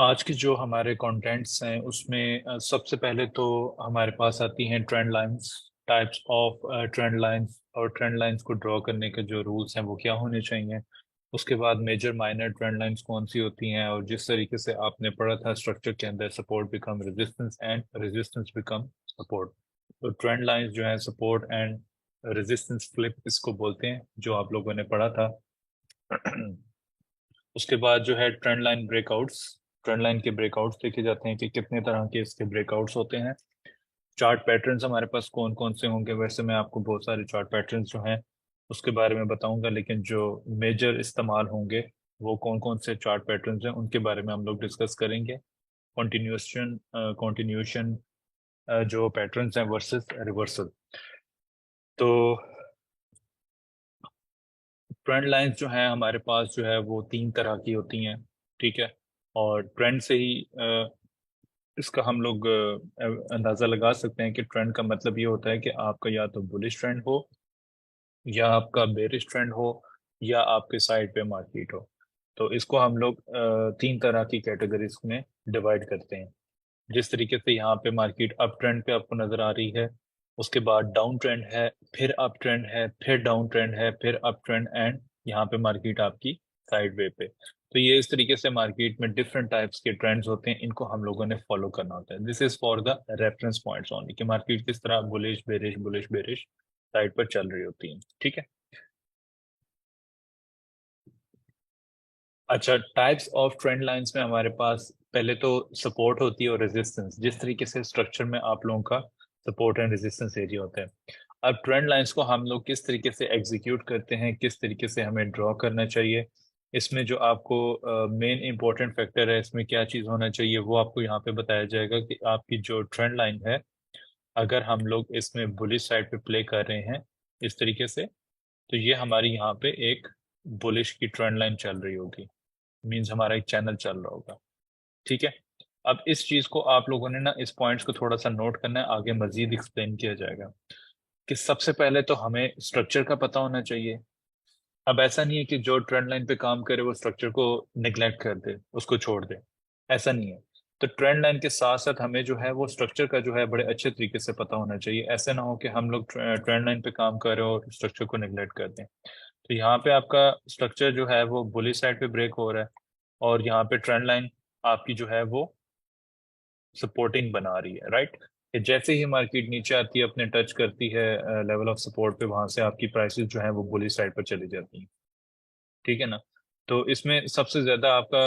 आज के जो हमारे कंटेंट्स हैं उसमें सबसे पहले तो हमारे पास आती हैं trend lines. Types of trend lines और ट्रेंड लाइंस को ड्रॉ करने के जो रूल्स हैं वो क्या होने चाहिए। उसके बाद मेजर माइनर ट्रेंड लाइंस कौन सी होती हैं, और जिस तरीके से आपने पढ़ा था स्ट्रक्चर के अंदर, support become resistance and resistance become support. तो ट्रेंड लाइंस जो है सपोर्ट एंड रेजिस्टेंस फ्लिप इसको बोलते हैं, जो आप लोगों ने पढ़ा था। उसके बाद जो है trend line breakouts. Trend line के ब्रेकआउट्स देखे जाते हैं कि कितने तरह के इसके ब्रेकआउट्स होते हैं। चार्ट पैटर्न्स हमारे पास कौन कौन से होंगे, वैसे मैं आपको बहुत सारे चार्ट पैटर्न्स जो हैं उसके बारे में बताऊंगा, लेकिन जो मेजर इस्तेमाल होंगे वो कौन कौन से चार्ट पैटर्न्स हैं उनके बारे में हम लोग डिस्कस करेंगे। कॉन्टिन्यूशन कॉन्टिन्यूशन जो पैटर्न्स हैं वर्सेस रिवर्सल। तो ट्रेंड लाइंस जो हैं हमारे पास जो है वो तीन तरह की होती हैं, ठीक है। और ट्रेंड से ही इसका हम लोग अंदाजा लगा सकते हैं कि ट्रेंड का मतलब ये होता है कि आपका या तो बुलिश ट्रेंड हो, या आपका बेरिश ट्रेंड हो, या आपके साइड पे मार्केट हो। तो इसको हम लोग तीन तरह की कैटेगरीज में डिवाइड करते हैं। जिस तरीके से यहाँ पे मार्केट अप ट्रेंड पे आपको नजर आ रही है, उसके बाद डाउन ट्रेंड है, फिर अप ट्रेंड है, फिर डाउन ट्रेंड है, फिर अप ट्रेंड, एंड यहाँ पे मार्केट आपकी साइड वे पे। तो ये इस तरीके से मार्केट में डिफरेंट टाइप्स के ट्रेंड्स होते हैं, इनको हम लोगों ने फॉलो करना होता है। This is for the reference points only कि मार्केट किस तरह बुलिश बेरिश साइड पर चल रही होती है, ठीक है। अच्छा, टाइप्स ऑफ ट्रेंड लाइंस में हमारे पास पहले तो सपोर्ट होती है और रेजिस्टेंस, जिस तरीके से स्ट्रक्चर में आप लोगों का सपोर्ट एंड रेजिस्टेंस एरिया होता है। अब ट्रेंड लाइंस को हम लोग किस तरीके से एग्जीक्यूट करते हैं, किस तरीके से हमें ड्रॉ करना चाहिए, इसमें जो आपको मेन इंपॉर्टेंट फैक्टर है, इसमें क्या चीज़ होना चाहिए, वो आपको यहाँ पे बताया जाएगा कि आपकी जो ट्रेंड लाइन है, अगर हम लोग इसमें बुलिश साइड पे प्ले कर रहे हैं इस तरीके से, तो ये हमारी यहाँ पे एक बुलिश की ट्रेंड लाइन चल रही होगी। मीन्स हमारा एक चैनल चल रहा होगा, ठीक है। अब इस चीज को आप लोगों ने ना इस पॉइंट्स को थोड़ा सा नोट करना है, आगे मजीद एक्सप्लेन किया जाएगा। कि सबसे पहले तो हमें स्ट्रक्चर का पता होना चाहिए। अब ऐसा नहीं है कि जो ट्रेंड लाइन पे काम करे वो स्ट्रक्चर को निग्लेक्ट कर दे, उसको छोड़ दे, ऐसा नहीं है। तो ट्रेंड लाइन के साथ साथ हमें जो है वो स्ट्रक्चर का जो है बड़े अच्छे तरीके से पता होना चाहिए। ऐसा ना हो कि हम लोग ट्रेंड लाइन पे काम कर रहे हो और स्ट्रक्चर को निग्लेक्ट कर दें। तो यहाँ पे आपका स्ट्रक्चर जो है वो बुलिश साइड पे ब्रेक हो रहा है, और यहाँ पे ट्रेंड लाइन आपकी जो है वो सपोर्टिंग बना रही है, राइट। कि जैसे ही मार्केट नीचे आती है, अपने टच करती है लेवल ऑफ सपोर्ट पे, वहां से आपकी प्राइसेस जो है वो बुलिश साइड पर चली जाती हैं, ठीक है ना। तो इसमें सबसे ज्यादा आपका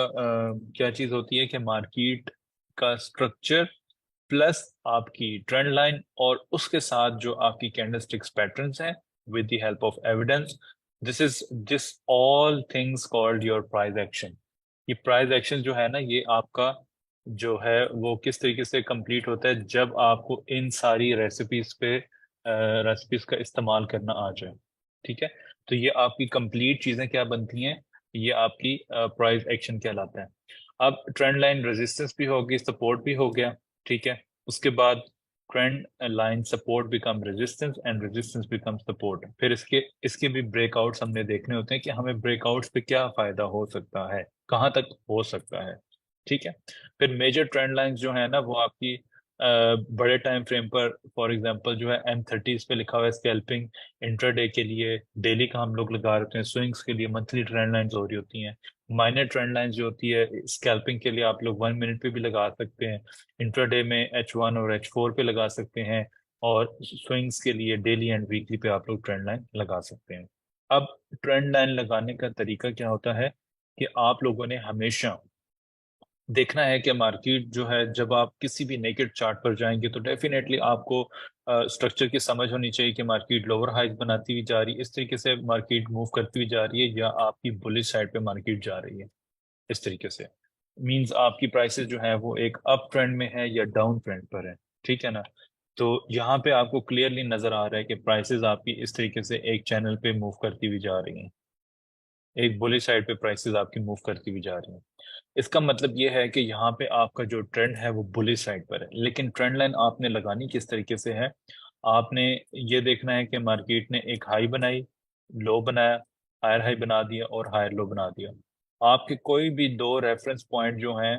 क्या चीज होती है कि मार्केट का स्ट्रक्चर प्लस आपकी ट्रेंड लाइन, और उसके साथ जो आपकी कैंडलस्टिक्स पैटर्न्स हैं with the help of evidence, this all things called your price action. ये प्राइस एक्शन जो है ना, ये आपका जो है वो किस तरीके से कंप्लीट होता है, जब आपको इन सारी रेसिपीज का इस्तेमाल करना आ जाए, ठीक है। तो ये आपकी कंप्लीट चीजें क्या बनती हैं, ये आपकी प्राइस एक्शन कहलाता है। अब ट्रेंड लाइन रेजिस्टेंस भी होगी, सपोर्ट भी हो गया, ठीक है। उसके बाद trend line support become resistance and resistance become support. फिर इसके इसके भी ब्रेकआउट्स हमने देखने होते हैं कि हमें ब्रेकआउट्स पे क्या फायदा हो सकता है, कहाँ तक हो सकता है, ठीक है। फिर मेजर ट्रेंड लाइंस जो है ना वो आपकी बड़े टाइम फ्रेम पर, फॉर एग्जांपल जो है M30s पे लिखा हुआ है स्कैल्पिंग इंट्राडे के लिए, डेली का हम लोग लगा रहे हैं, स्विंग्स के लिए मंथली ट्रेंड लाइंस हो रही होती हैं। माइनर ट्रेंड लाइंस जो होती है स्कैल्पिंग के लिए, आप लोग 1 मिनट पे भी लगा सकते हैं, इंट्राडे में H1 और H4 पे लगा सकते हैं, और स्विंग्स के लिए डेली एंड वीकली पे आप लोग ट्रेंड लाइन लगा सकते हैं। अब ट्रेंड लाइन लगाने का तरीका क्या होता है कि आप लोगों ने हमेशा देखना है कि मार्केट जो है, जब आप किसी भी नेकेड चार्ट पर जाएंगे तो डेफिनेटली आपको स्ट्रक्चर की समझ होनी चाहिए कि मार्केट लोअर हाइक बनाती हुई जा रही है, इस तरीके से मार्केट मूव करती हुई जा रही है, या आपकी बुलिश साइड पे मार्केट जा रही है इस तरीके से। मींस आपकी प्राइसेस जो है वो एक अप ट्रेंड में है या डाउन ट्रेंड पर है, ठीक है ना। तो यहाँ पे आपको क्लियरली नजर आ रहा है कि प्राइसेस आपकी इस तरीके से एक चैनल पे मूव करती हुई जा रही हैं, एक बुलिश साइड पे प्राइसेस आपकी मूव करती हुई जा रही हैं। इसका मतलब ये है कि यहाँ पे आपका जो ट्रेंड है वो बुलिश साइड पर है, लेकिन ट्रेंड लाइन आपने लगानी किस तरीके से है, आपने ये देखना है कि मार्केट ने एक हाई बनाई, लो बनाया, हायर हाई बना दिया और हायर लो बना दिया। आपके कोई भी दो रेफरेंस पॉइंट जो हैं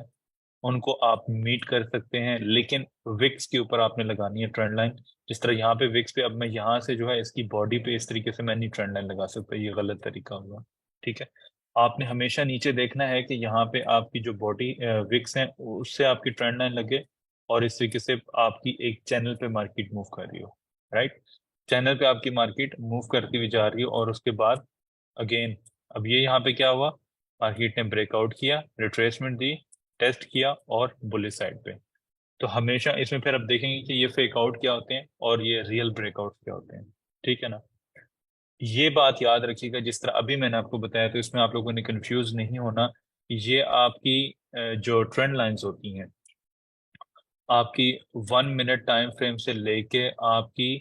उनको आप मीट कर सकते हैं, लेकिन विक्स के ऊपर आपने लगानी है ट्रेंड लाइन। जिस तरह यहाँ पे विक्स पे, अब मैं यहाँ से जो है इसकी बॉडी पे इस तरीके से मैं नहीं ट्रेंड लाइन लगा सकता, ये गलत तरीका होगा। ठीक है, आपने हमेशा नीचे देखना है कि यहाँ पे आपकी जो बॉडी विक्स है उससे आपकी ट्रेंड लाइन लगे, और इस तरीके से आपकी एक चैनल पे मार्केट मूव कर रही हो। राइट, चैनल पे आपकी मार्केट मूव करती हुई जा रही हो, और उसके बाद अगेन अब ये यहाँ पे क्या हुआ, मार्केट ने ब्रेकआउट किया, रिट्रेसमेंट दी, टेस्ट किया और बुलिश साइड पे। तो हमेशा इसमें फिर अब देखेंगे कि ये फेक आउट क्या होते हैं और ये रियल ब्रेकआउट क्या होते हैं। ठीक है ना, ये बात याद रखिएगा, जिस तरह अभी मैंने आपको बताया, तो इसमें आप लोगों ने कंफ्यूज नहीं होना। ये आपकी जो ट्रेंड लाइंस होती हैं, आपकी 1 मिनट टाइम फ्रेम से लेके आपकी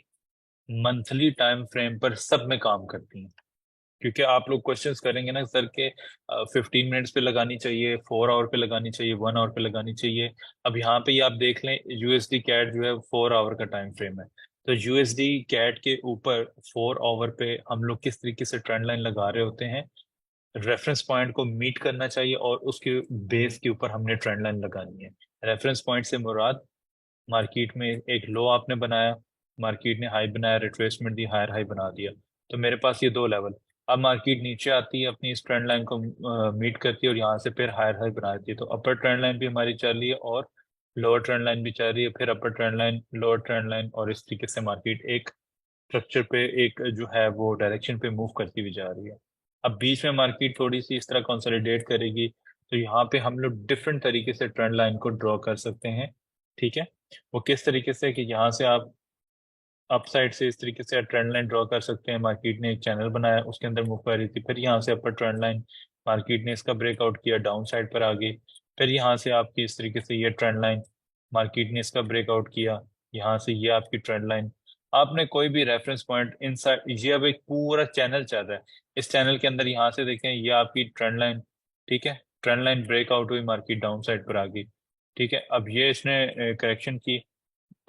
मंथली टाइम फ्रेम पर सब में काम करती हैं। क्योंकि आप लोग क्वेश्चंस करेंगे ना सर के 15 मिनट्स पे लगानी चाहिए, 4 आवर पे लगानी चाहिए, 1 आवर पे लगानी चाहिए। अब यहाँ पे ही आप देख लें, यूएसडी कैट जो है 4 आवर का टाइम फ्रेम है। तो यूएसडी कैट के ऊपर 4 आवर पे हम लोग किस तरीके से ट्रेंड लाइन लगा रहे होते हैं, रेफरेंस पॉइंट को मीट करना चाहिए और उसके बेस के ऊपर हमने ट्रेंड लाइन लगानी है। रेफरेंस पॉइंट से मुराद, मार्केट में एक लो आपने बनाया, मार्केट ने हाई बनाया, रिट्रेसमेंट दी, हायर हाई बना दिया, तो मेरे पास ये 2 लेवल। अब मार्केट नीचे आती है, अपनी इस ट्रेंड लाइन को मीट करती है और यहाँ से फिर हायर हाई बना देती है, तो अपर ट्रेंड लाइन भी हमारी चल रही है और लोअर ट्रेंड लाइन भी चल रही है, फिर अपर trend line, lower trend line, और इस तरीके से मार्केट एक स्ट्रक्चर पे, एक जो है वो डायरेक्शन पे मूव करती हुई जा रही है। अब बीच में मार्केट थोड़ी सी इस तरह कंसोलिडेट करेगी, तो यहाँ पे हम लोग डिफरेंट तरीके से ट्रेंड लाइन को ड्रॉ कर सकते हैं। ठीक है, वो किस तरीके से कि यहाँ से आप अप साइड से इस तरीके से ट्रेंड लाइन ड्रॉ कर सकते हैं, मार्केट ने एक चैनल बनाया, उसके अंदर मूव कर रही थी, फिर यहाँ से अपर ट्रेंड लाइन, मार्केट ने इसका ब्रेकआउट किया, डाउन साइड पर आ गई, फिर यहाँ से आपकी इस तरीके से ये ट्रेंड लाइन, मार्केट ने इसका ब्रेकआउट किया, यहाँ से ये आपकी ट्रेंड लाइन। आपने कोई भी रेफरेंस पॉइंट इनसाइड, ये अब एक पूरा चैनल चल रहा है, इस चैनल के अंदर यहाँ से देखें, ये आपकी ट्रेंड लाइन। ठीक है, ट्रेंड लाइन ब्रेकआउट हुई, मार्केट डाउन साइड पर आ गई। ठीक है, अब ये इसने करेक्शन की,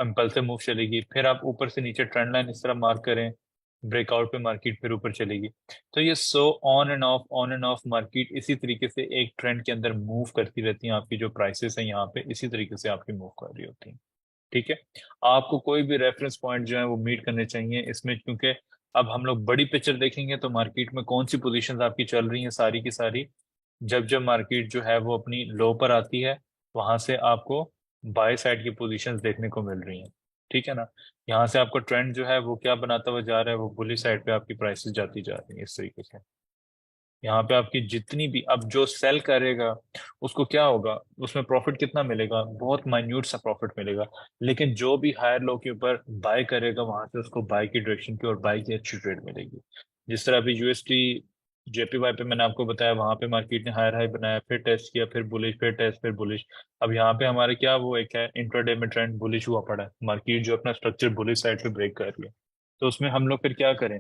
इम्पल्सिव मूव चलेगी, फिर आप ऊपर से नीचे ट्रेंड लाइन इस तरह मार्क करें, ब्रेकआउट पे मार्केट फिर ऊपर चलेगी। तो ये so on end of, on end of market इसी तरीके से एक ट्रेंड के अंदर मूव करती रहती हैं। आपकी जो प्राइसेस हैं यहाँ पे इसी तरीके से आपकी मूव कर रही होती हैं। ठीक है, आपको कोई भी रेफरेंस पॉइंट जो है वो मीट करने चाहिए इसमें, क्योंकि अब हम लोग बड़ी पिक्चर देखेंगे तो मार्केट में कौन सी पोजीशंस आपकी चल रही हैं सारी की सारी, जब जब मार्केट जो है वो अपनी लो पर आती है, वहां से आपको बाय साइड की पोजीशंस देखने को मिल रही हैं। ठीक है ना, यहाँ से आपको ट्रेंड जो है वो क्या बनाता हुआ जा रहा है, वो बुलिश साइड पे आपकी प्राइसेस जाती जा रही है इस तरीके से। यहाँ पे आपकी जितनी भी, अब जो सेल करेगा उसको क्या होगा, उसमें प्रॉफिट कितना मिलेगा, बहुत माइन्यूट सा प्रॉफिट मिलेगा। लेकिन जो भी हायर लो के ऊपर बाय करेगा, वहां से उसको बाय की डायरेक्शन की और बाय की अच्छी ट्रेड मिलेगी। जिस तरह अभी यूएसटी जेपीवाई पे मैंने आपको बताया, वहां पे मार्केट ने हायर हाई बनाया, फिर टेस्ट किया, फिर बुलिश, फिर टेस्ट, फिर बुलिश। अब यहाँ पे हमारे क्या वो एक है, इंट्राडे में ट्रेंड बुलिश हुआ पड़ा है, मार्केट जो अपना स्ट्रक्चर बुलिश साइड पे ब्रेक कर रही है। तो उसमें हम लोग फिर क्या करें,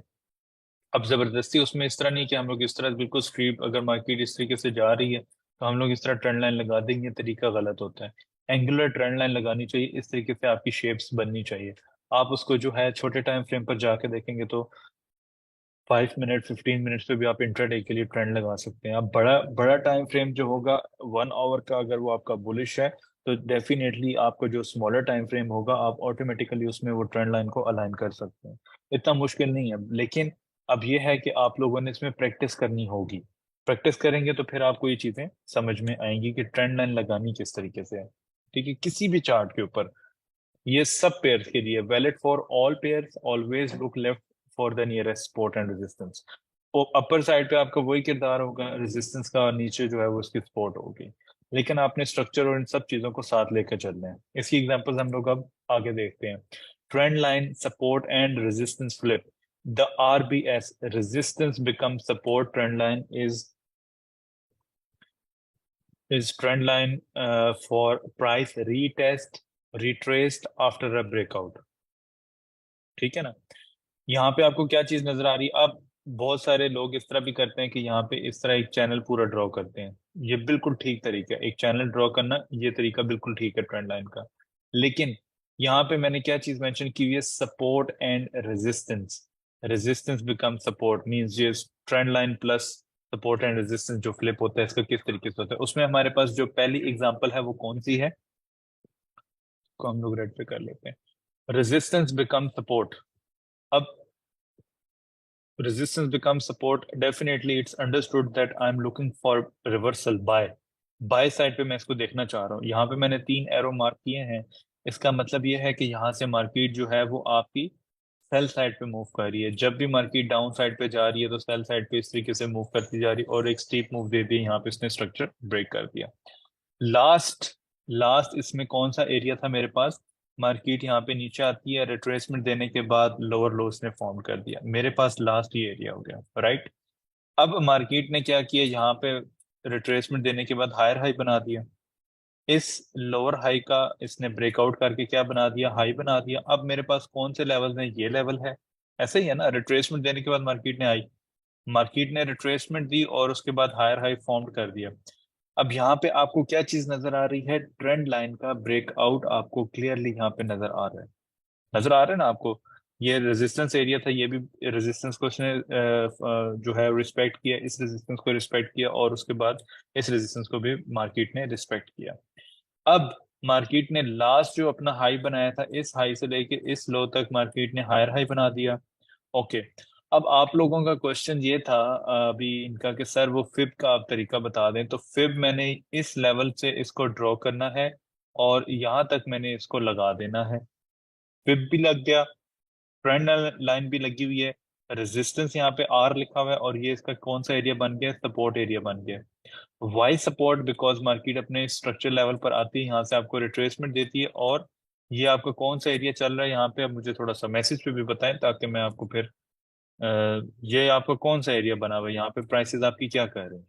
अब जबरदस्ती उसमें इस तरह नहीं कि हम लोग इस तरह बिल्कुल स्ट्रीप, अगर मार्केट इस तरीके से जा रही है तो हम लोग इस तरह ट्रेंड लाइन लगा देंगे, तरीका गलत होता है। एंगुलर ट्रेंड लाइन लगानी चाहिए, इस तरीके से आपकी शेप्स बननी चाहिए। आप उसको जो है छोटे टाइम फ्रेम पर जाके देखेंगे तो 5 मिनट, 15 मिनट्स पे भी आप इंट्राडे के लिए ट्रेंड लगा सकते हैं। अब बड़ा बड़ा टाइम फ्रेम जो होगा 1 आवर का, अगर वो आपका बुलिश है, तो डेफिनेटली आपको जो स्मॉलर टाइम फ्रेम होगा आप ऑटोमेटिकली उसमें वो ट्रेंड लाइन को अलाइन कर सकते हैं। इतना मुश्किल नहीं है, लेकिन अब ये है कि आप लोगों ने इसमें प्रैक्टिस करनी होगी। प्रैक्टिस करेंगे तो फिर आपको ये चीजें समझ में आएंगी कि ट्रेंड लाइन लगानी किस तरीके से है। ठीक है, किसी भी चार्ट के ऊपर, ये सब पेयर्स के लिए valid for all pairs, always look left for the nearest support and resistance. वो अपर साइड पे आपका वही किरदार होगा रेजिस्टेंस का, नीचे जो है वो उसकी सपोर्ट होगी। लेकिन आपने स्ट्रक्चर और इन सब चीजों को साथ लेकर चलना है। इसकी एग्जांपल्स हम लोग अब आगे देखते हैं। Trend line support and resistance flip, the RBS resistance become support, trend line is trend line for price retest retraced after a breakout। ठीक है ना, यहाँ पे आपको क्या चीज नजर आ रही है, अब बहुत सारे लोग इस तरह भी करते हैं कि यहाँ पे इस तरह एक चैनल पूरा ड्रॉ करते हैं। ये बिल्कुल ठीक तरीका है, एक चैनल ड्रॉ करना, ये तरीका बिल्कुल ठीक है ट्रेंड लाइन का। लेकिन यहाँ पे मैंने क्या चीज मेंशन की हुई है, support and resistance. Resistance become support means ये trend line plus support and resistance जो फ्लिप होता है इसका किस तरीके से होता है। उसमें हमारे पास जो पहली एग्जांपल है वो कौन सी है, को हम लोग रेड पे कर लेते हैं। Resistance become support. अब resistance becomes support, definitely it's understood that I'm looking for reversal by side पे मैं इसको देखना चाह रहा हूँ। यहाँ पे मैंने 3 एरो मार्क किए हैं, इसका मतलब ये है कि यहाँ से मार्केट जो है वो आपकी सेल साइड पे मूव कर रही है। जब भी मार्केट डाउन साइड पे जा रही है तो सेल साइड पे इस तरीके से मूव करती जा रही है और एक स्टीप मूव दे दी, यहाँ पे इसने स्ट्रक्चर ब्रेक कर दिया। लास्ट लास्ट इसमें कौन सा एरिया था मेरे पास, मार्केट यहाँ पे नीचे आती है, रिट्रेसमेंट देने के बाद लोअर लोस ने फॉर्म कर दिया, मेरे पास लास्ट ये एरिया हो गया, राइट। अब मार्केट ने क्या किया, यहाँ पे रिट्रेसमेंट देने के बाद हायर हाई बना दिया, इस लोअर हाई का इसने ब्रेकआउट करके क्या बना दिया, हाई बना दिया। अब मेरे पास कौन से लेवल में, ये लेवल है, ऐसे ही है ना, रिट्रेसमेंट देने के बाद मार्केट ने रिट्रेसमेंट दी और उसके बाद हायर हाई फॉर्म कर दिया। अब यहाँ पे आपको क्या चीज नजर आ रही है, ट्रेंड लाइन का ब्रेकआउट आपको क्लियरली यहाँ पे नजर आ रहा है, नजर आ रहा है ना आपको। ये रेजिस्टेंस एरिया था, ये भी रेजिस्टेंस को इसने जो है रिस्पेक्ट किया, इस रेजिस्टेंस को रिस्पेक्ट किया और उसके बाद इस रेजिस्टेंस को भी मार्केट ने रिस्पेक्ट किया। अब मार्केट ने लास्ट जो अपना हाई बनाया था, इस हाई से लेके इस लो तक मार्केट ने हायर हाई बना दिया। ओके, अब आप लोगों का क्वेश्चन ये था अभी इनका कि सर वो फिब का आप तरीका बता दें, तो फिब मैंने इस लेवल से इसको ड्रॉ करना है और यहाँ तक मैंने इसको लगा देना है। फिब भी लग गया, ट्रेंड लाइन भी लगी हुई है, रेजिस्टेंस यहाँ पे आर लिखा हुआ है और ये इसका कौन सा एरिया बन गया, सपोर्ट एरिया बन गया। वाई सपोर्ट, बिकॉज मार्केट अपने स्ट्रक्चर लेवल पर आती है, यहाँ से आपको रिट्रेसमेंट देती है और ये आपका कौन सा एरिया चल रहा है यहाँ पे। अब मुझे थोड़ा सा मैसेज पे भी बताएं ताकि मैं आपको फिर ये आपका कौन सा एरिया बना हुआ है, यहाँ पे प्राइसेस आपकी क्या कह रहे हैं।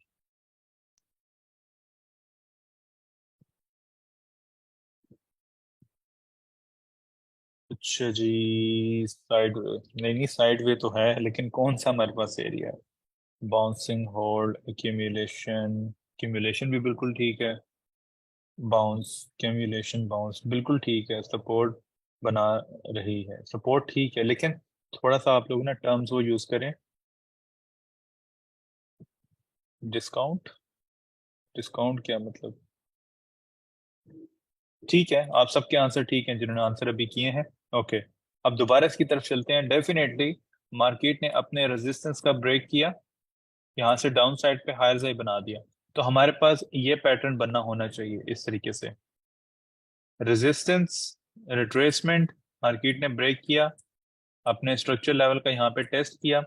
अच्छा जी, साइड वे, नहीं नहीं साइड वे तो है लेकिन कौन सा हमारे पास एरिया है, बाउंसिंग होल्ड एक्यूमुलेशन, एक्यूमुलेशन भी बिल्कुल ठीक है, बाउंस एक्यूमुलेशन बाउंस बिल्कुल ठीक है, सपोर्ट बना रही है, सपोर्ट ठीक है, लेकिन थोड़ा सा आप लोग ना टर्म्स वो यूज करें। डिस्काउंट, डिस्काउंट क्या मतलब, ठीक है आप सबके आंसर ठीक हैं जिन्होंने आंसर अभी किए हैं। ओके, अब दोबारा इसकी तरफ चलते हैं। डेफिनेटली मार्केट ने अपने रेजिस्टेंस का ब्रेक किया, यहाँ से डाउन साइड पे हायर हाई बना दिया, तो हमारे पास ये पैटर्न बनना होना चाहिए इस तरीके से, रेजिस्टेंस, रिट्रेसमेंट, मार्केट ने ब्रेक किया, अपने स्ट्रक्चर लेवल का यहाँ पे टेस्ट किया।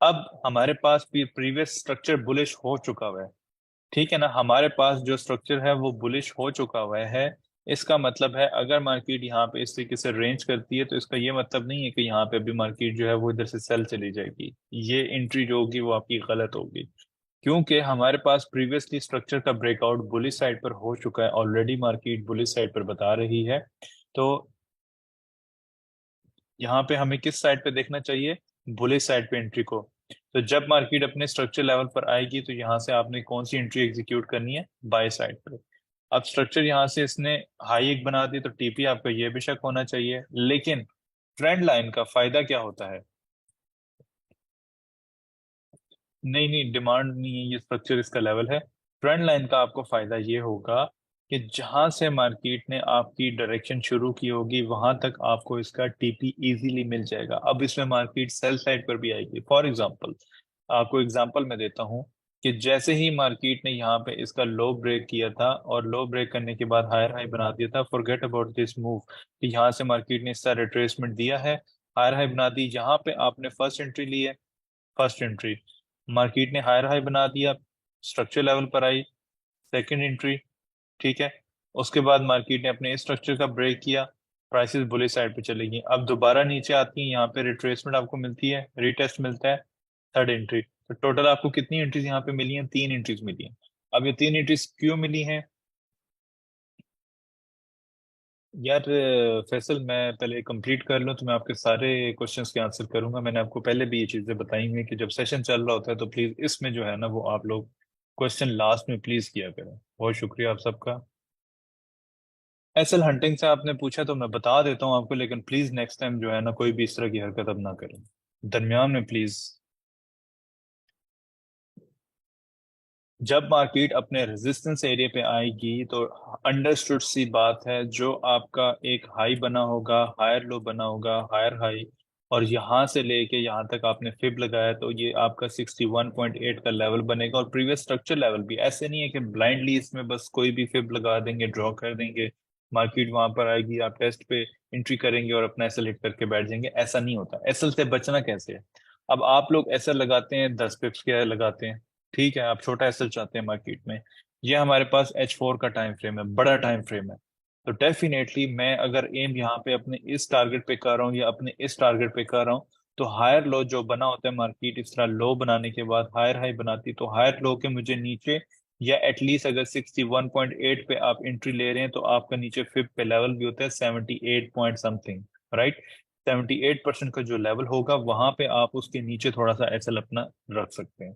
अब हमारे पास भी प्रीवियस स्ट्रक्चर बुलिश हो चुका हुआ है, ठीक है ना, हमारे पास जो स्ट्रक्चर है वो बुलिश हो चुका हुआ है। इसका मतलब है अगर मार्केट यहाँ पे इस तरीके से रेंज करती है तो इसका ये मतलब नहीं है कि यहाँ पे अभी मार्केट जो है वो इधर से सेल चली जाएगी, ये एंट्री जो होगी वो आपकी गलत होगी, क्योंकि हमारे पास प्रीवियसली स्ट्रक्चर का ब्रेकआउट बुलिश साइड पर हो चुका है, ऑलरेडी मार्केट बुलिश साइड पर बता रही है। तो यहाँ पे हमें किस साइड पे देखना चाहिए, बुलिश साइड पे एंट्री को। तो जब मार्केट अपने स्ट्रक्चर लेवल पर आएगी तो यहाँ से आपने कौन सी एंट्री एग्जीक्यूट करनी है, बाय साइड पे। अब स्ट्रक्चर यहाँ से इसने हाई एक बना दी तो टीपी आपका ये बेशक होना चाहिए, लेकिन ट्रेंड लाइन का फायदा क्या होता है, नहीं नहीं डिमांड नहीं है, ये स्ट्रक्चर इसका लेवल है। ट्रेंड लाइन का आपको फायदा ये होगा कि जहां से मार्केट ने आपकी डायरेक्शन शुरू की होगी वहां तक आपको इसका टीपी इजीली मिल जाएगा। अब इसमें मार्केट सेल साइड पर भी आएगी, फॉर एग्जांपल आपको एग्जांपल मैं देता हूं कि जैसे ही मार्केट ने यहाँ पे इसका लो ब्रेक किया था और लो ब्रेक करने के बाद हायर हाई बना दिया था, फॉरगेट अबाउट दिस मूव कि यहाँ से मार्केट ने इसका रिट्रेसमेंट दिया है, हायर हाई बना दी, यहाँ पे आपने फर्स्ट एंट्री ली है, फर्स्ट एंट्री, मार्केट ने हायर हाई बना दिया, स्ट्रक्चर लेवल पर आई, सेकंड एंट्री, ठीक है। उसके बाद मार्केट ने अपने स्ट्रक्चर का ब्रेक किया, प्राइसेस बुलिश साइड पे चलेगी, अब दोबारा नीचे आती है, यहाँ पे रिट्रेसमेंट आपको मिलती है, रीटेस्ट मिलता है, थर्ड एंट्री। तो टोटल आपको कितनी एंट्रीज यहाँ पे मिली हैं, 3 एंट्रीज मिली हैं। अब ये 3 एंट्रीज क्यों मिली हैं यार, फैसल मैं पहले कंप्लीट कर लूँ तो मैं आपके सारे क्वेश्चंस के आंसर करूंगा। मैंने आपको पहले भी ये चीज़ें बताई हुई हैं कि जब सेशन चल रहा होता है तो प्लीज़ इसमें जो है ना वो आप लोग क्वेश्चन लास्ट में प्लीज़ किया करें। बहुत शुक्रिया आप सबका। एसएल हंटिंग से आपने पूछा तो मैं बता देता हूँ आपको, लेकिन प्लीज़ नेक्स्ट टाइम जो है ना कोई भी इस तरह की हरकत अब ना करें, दरमियान में प्लीज़। जब मार्केट अपने रेजिस्टेंस एरिया पे आएगी तो अंडरस्टूड सी बात है, जो आपका एक हाई बना होगा, हायर लो बना होगा, हायर हाई, और यहाँ से लेके यहाँ तक आपने फिब लगाया तो ये आपका 61.8 का लेवल बनेगा। और प्रीवियस स्ट्रक्चर लेवल भी, ऐसे नहीं है कि ब्लाइंडली इसमें बस कोई भी फिब लगा देंगे, ड्रॉ कर देंगे, मार्केट वहां पर आएगी, आप टेस्ट पे एंट्री करेंगे और अपना एसएल हिट करके बैठ जाएंगे। ऐसा नहीं होता। एसएल से बचना कैसे है? अब आप लोग एसएल लगाते हैं, 10 पिप्स के लगाते हैं, ठीक है, आप छोटा एसएल चाहते हैं मार्केट में। ये हमारे पास H4 का टाइम फ्रेम है, बड़ा टाइम फ्रेम है। तो डेफिनेटली मैं अगर एम यहाँ पे अपने इस टारगेट पे कर रहा हूँ या अपने इस टारगेट पे कर रहा हूँ, तो हायर लो जो बना होता है मार्केट, इस तरह लो बनाने के बाद हायर हाई बनाती, तो हायर लो के मुझे नीचे, या एटलीस्ट अगर 61.8 पे आप एंट्री ले रहे हैं तो आपका नीचे फिफ्थ पे लेवल भी होता है 78 पॉइंट समथिंग, राइट। 78% का जो लेवल होगा वहां पे आप उसके नीचे थोड़ा सा एसएल अपना रख सकते हैं।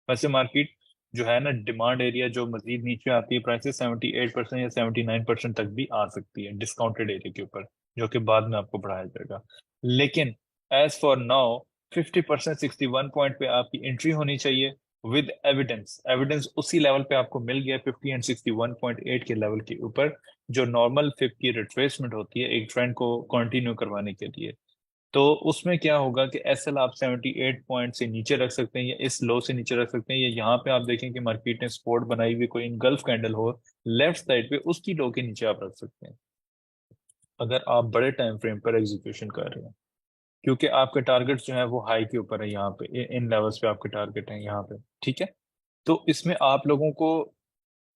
वैसे मार्केट जो है ना, डिमांड एरिया जो मजीद नीचे आती है प्राइसेस 78% या 79% तक भी आ सकती है डिस्काउंटेड एरिया के ऊपर, जो कि बाद में आपको बढ़ाया जाएगा। लेकिन एज फॉर नाउ 50%, 61 पॉइंट पे आपकी एंट्री होनी चाहिए विद एविडेंस। एविडेंस उसी लेवल पे आपको मिल गया 50 एंड 61.8 के लेवल के ऊपर, जो नॉर्मल फिफ्थ की रिट्रेसमेंट होती है एक ट्रेंड को कंटिन्यू करवाने के लिए। तो उसमें क्या होगा कि एसएल आप 78 पॉइंट से नीचे रख सकते हैं, या इस लो से नीचे रख सकते हैं, या यहाँ पे आप देखें कि मार्केट ने सपोर्ट बनाई हुई कोई इनगल्फ कैंडल हो लेफ्ट साइड पे, उसकी लो के नीचे आप रख सकते हैं अगर आप बड़े टाइम फ्रेम पर एग्जीक्यूशन कर रहे हैं, क्योंकि आपके टारगेट्स जो है वो हाई के ऊपर है, यहाँ पे इन लेवल्स पे आपके टारगेट है यहाँ पे, ठीक है। तो इसमें आप लोगों को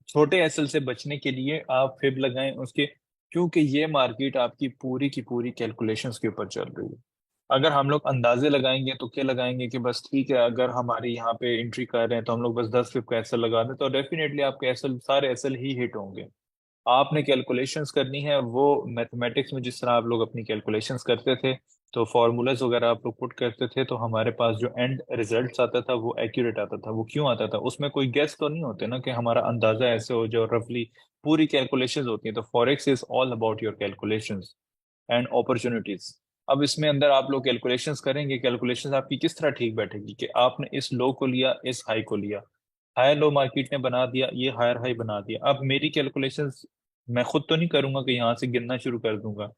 छोटे एसएल से बचने के लिए आप फिब लगाएं उसके, क्योंकि ये मार्केट आपकी पूरी की पूरी कैलकुलेशंस के ऊपर चल रही है। अगर हम लोग अंदाजे लगाएंगे तो क्या लगाएंगे कि बस ठीक है, अगर हमारे यहाँ पे एंट्री कर रहे हैं तो हम लोग बस 10 फिब का एसएल लगा दें, तो डेफिनेटली आपके एसएल सारे एसएल ही हिट होंगे। आपने कैलकुलेशंस करनी है वो मैथमेटिक्स में, जिस तरह आप लोग अपनी कैलकुलेशंस करते थे, तो फॉर्मूलाज वगैरह आप लोग पुट करते थे, तो हमारे पास जो एंड रिजल्ट्स आता था वो एक्यूरेट आता था। वो क्यों आता था? उसमें कोई गेस तो नहीं होते ना कि हमारा अंदाजा ऐसे हो जाए, रफली पूरी कैलकुलेशंस होती है। तो forex is all about your calculations and opportunities. अब इसमें अंदर आप लोग कैलकुलेशंस करेंगे, कैलकुलेशंस आपकी किस तरह ठीक बैठेगी कि आपने इस लो को लिया, इस हाई को लिया, हायर लो मार्केट ने बना दिया, ये हायर हाई बना दिया। अब मेरी कैलकुलेशंस मैं खुद तो नहीं करूंगा कि यहाँ से गिनना शुरू कर दूंगा।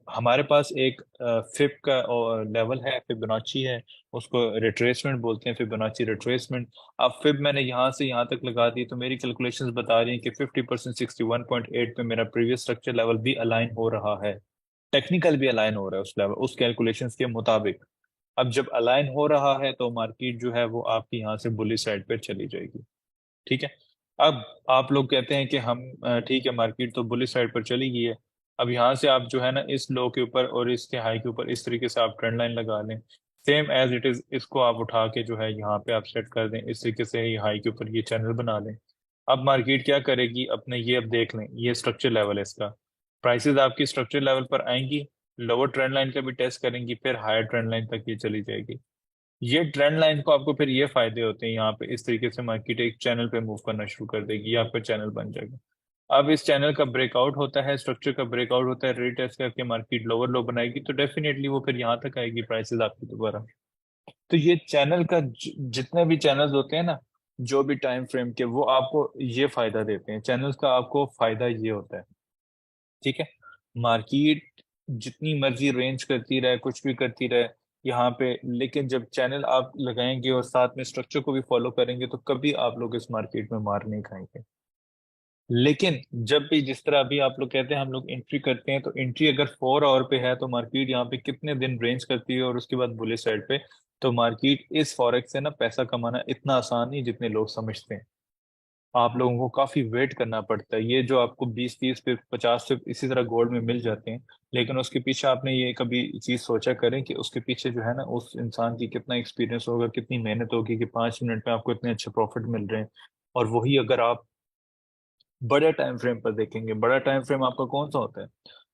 हमारे पास एक फिब का लेवल है, फिबोनाची है, उसको रिट्रेसमेंट बोलते हैं, फिबोनाची रिट्रेसमेंट। अब फिब मैंने यहाँ से यहाँ तक लगा दी, तो मेरी कैलकुलेशंस बता रही हैं कि 50%, 61.8 पे मेरा प्रीवियस स्ट्रक्चर लेवल भी अलाइन हो रहा है, टेक्निकल भी अलाइन हो रहा है उस लेवल, उस कैलकुलेशंस के मुताबिक। अब जब अलाइन हो रहा है तो मार्केट जो है वो आपकी यहाँ से बुलिश साइड पे चली जाएगी, ठीक है। अब आप लोग कहते हैं कि हम ठीक है, मार्केट तो बुलिश साइड पर चली गई है। अब यहाँ से आप जो है ना, इस लो के ऊपर और इसके हाई के ऊपर इस तरीके से आप ट्रेंड लाइन लगा लें, सेम एज इट इज, इसको आप उठा के जो है यहाँ पे आप सेट कर दें, इस तरीके से ये हाई के ऊपर ये चैनल बना लें। अब मार्केट क्या करेगी अपने, ये अब देख लें, ये स्ट्रक्चर लेवल है इसका, प्राइसेस आपकी स्ट्रक्चर लेवल पर आएंगी, लोअर ट्रेंड लाइन का भी टेस्ट करेंगी, फिर हायर ट्रेंड लाइन तक ये चली जाएगी। ये ट्रेंड लाइन को आपको फिर ये फायदे होते हैं, यहाँ पे इस तरीके से मार्केट एक चैनल पे मूव करना शुरू कर देगी, ये आपका चैनल बन जाएगा। अब इस चैनल का ब्रेकआउट होता है, स्ट्रक्चर का ब्रेकआउट होता है, रीटेस्ट करके मार्केट लोअर लो बनाएगी, तो डेफिनेटली वो फिर यहाँ तक आएगी प्राइसेस आपकी दोबारा। तो ये चैनल का जितने भी चैनल्स होते हैं ना, जो भी टाइम फ्रेम के, वो आपको ये फायदा देते हैं, चैनल्स का आपको फायदा ये होता है, ठीक है। मार्केट जितनी मर्जी रेंज करती रहे, कुछ भी करती रहे यहाँ पे, लेकिन जब चैनल आप लगाएंगे और साथ में स्ट्रक्चर को भी फॉलो करेंगे तो कभी आप लोग इस मार्केट में मार नहीं खाएंगे। लेकिन जब भी, जिस तरह अभी आप लोग कहते हैं हम लोग एंट्री करते हैं, तो एंट्री अगर 4 आवर पे है तो मार्केट यहाँ पे कितने दिन रेंज करती है और उसके बाद बुलिश साइड पे, तो मार्केट इस फॉरेक्स से ना पैसा कमाना इतना आसान नहीं जितने लोग समझते हैं। आप लोगों को काफी वेट करना पड़ता है। ये जो आपको 20, 30 पिप, 50 पिप इसी तरह गोल्ड में मिल जाते हैं, लेकिन उसके पीछे आपने ये कभी चीज सोचा करें कि उसके पीछे जो है ना, उस इंसान की कितना एक्सपीरियंस होगा, कितनी मेहनत होगी कि 5 मिनट में आपको इतने अच्छे प्रॉफिट मिल रहे हैं। और वही अगर आप बड़े टाइम फ्रेम पर देखेंगे, बड़ा टाइम फ्रेम आपका कौन सा होता है?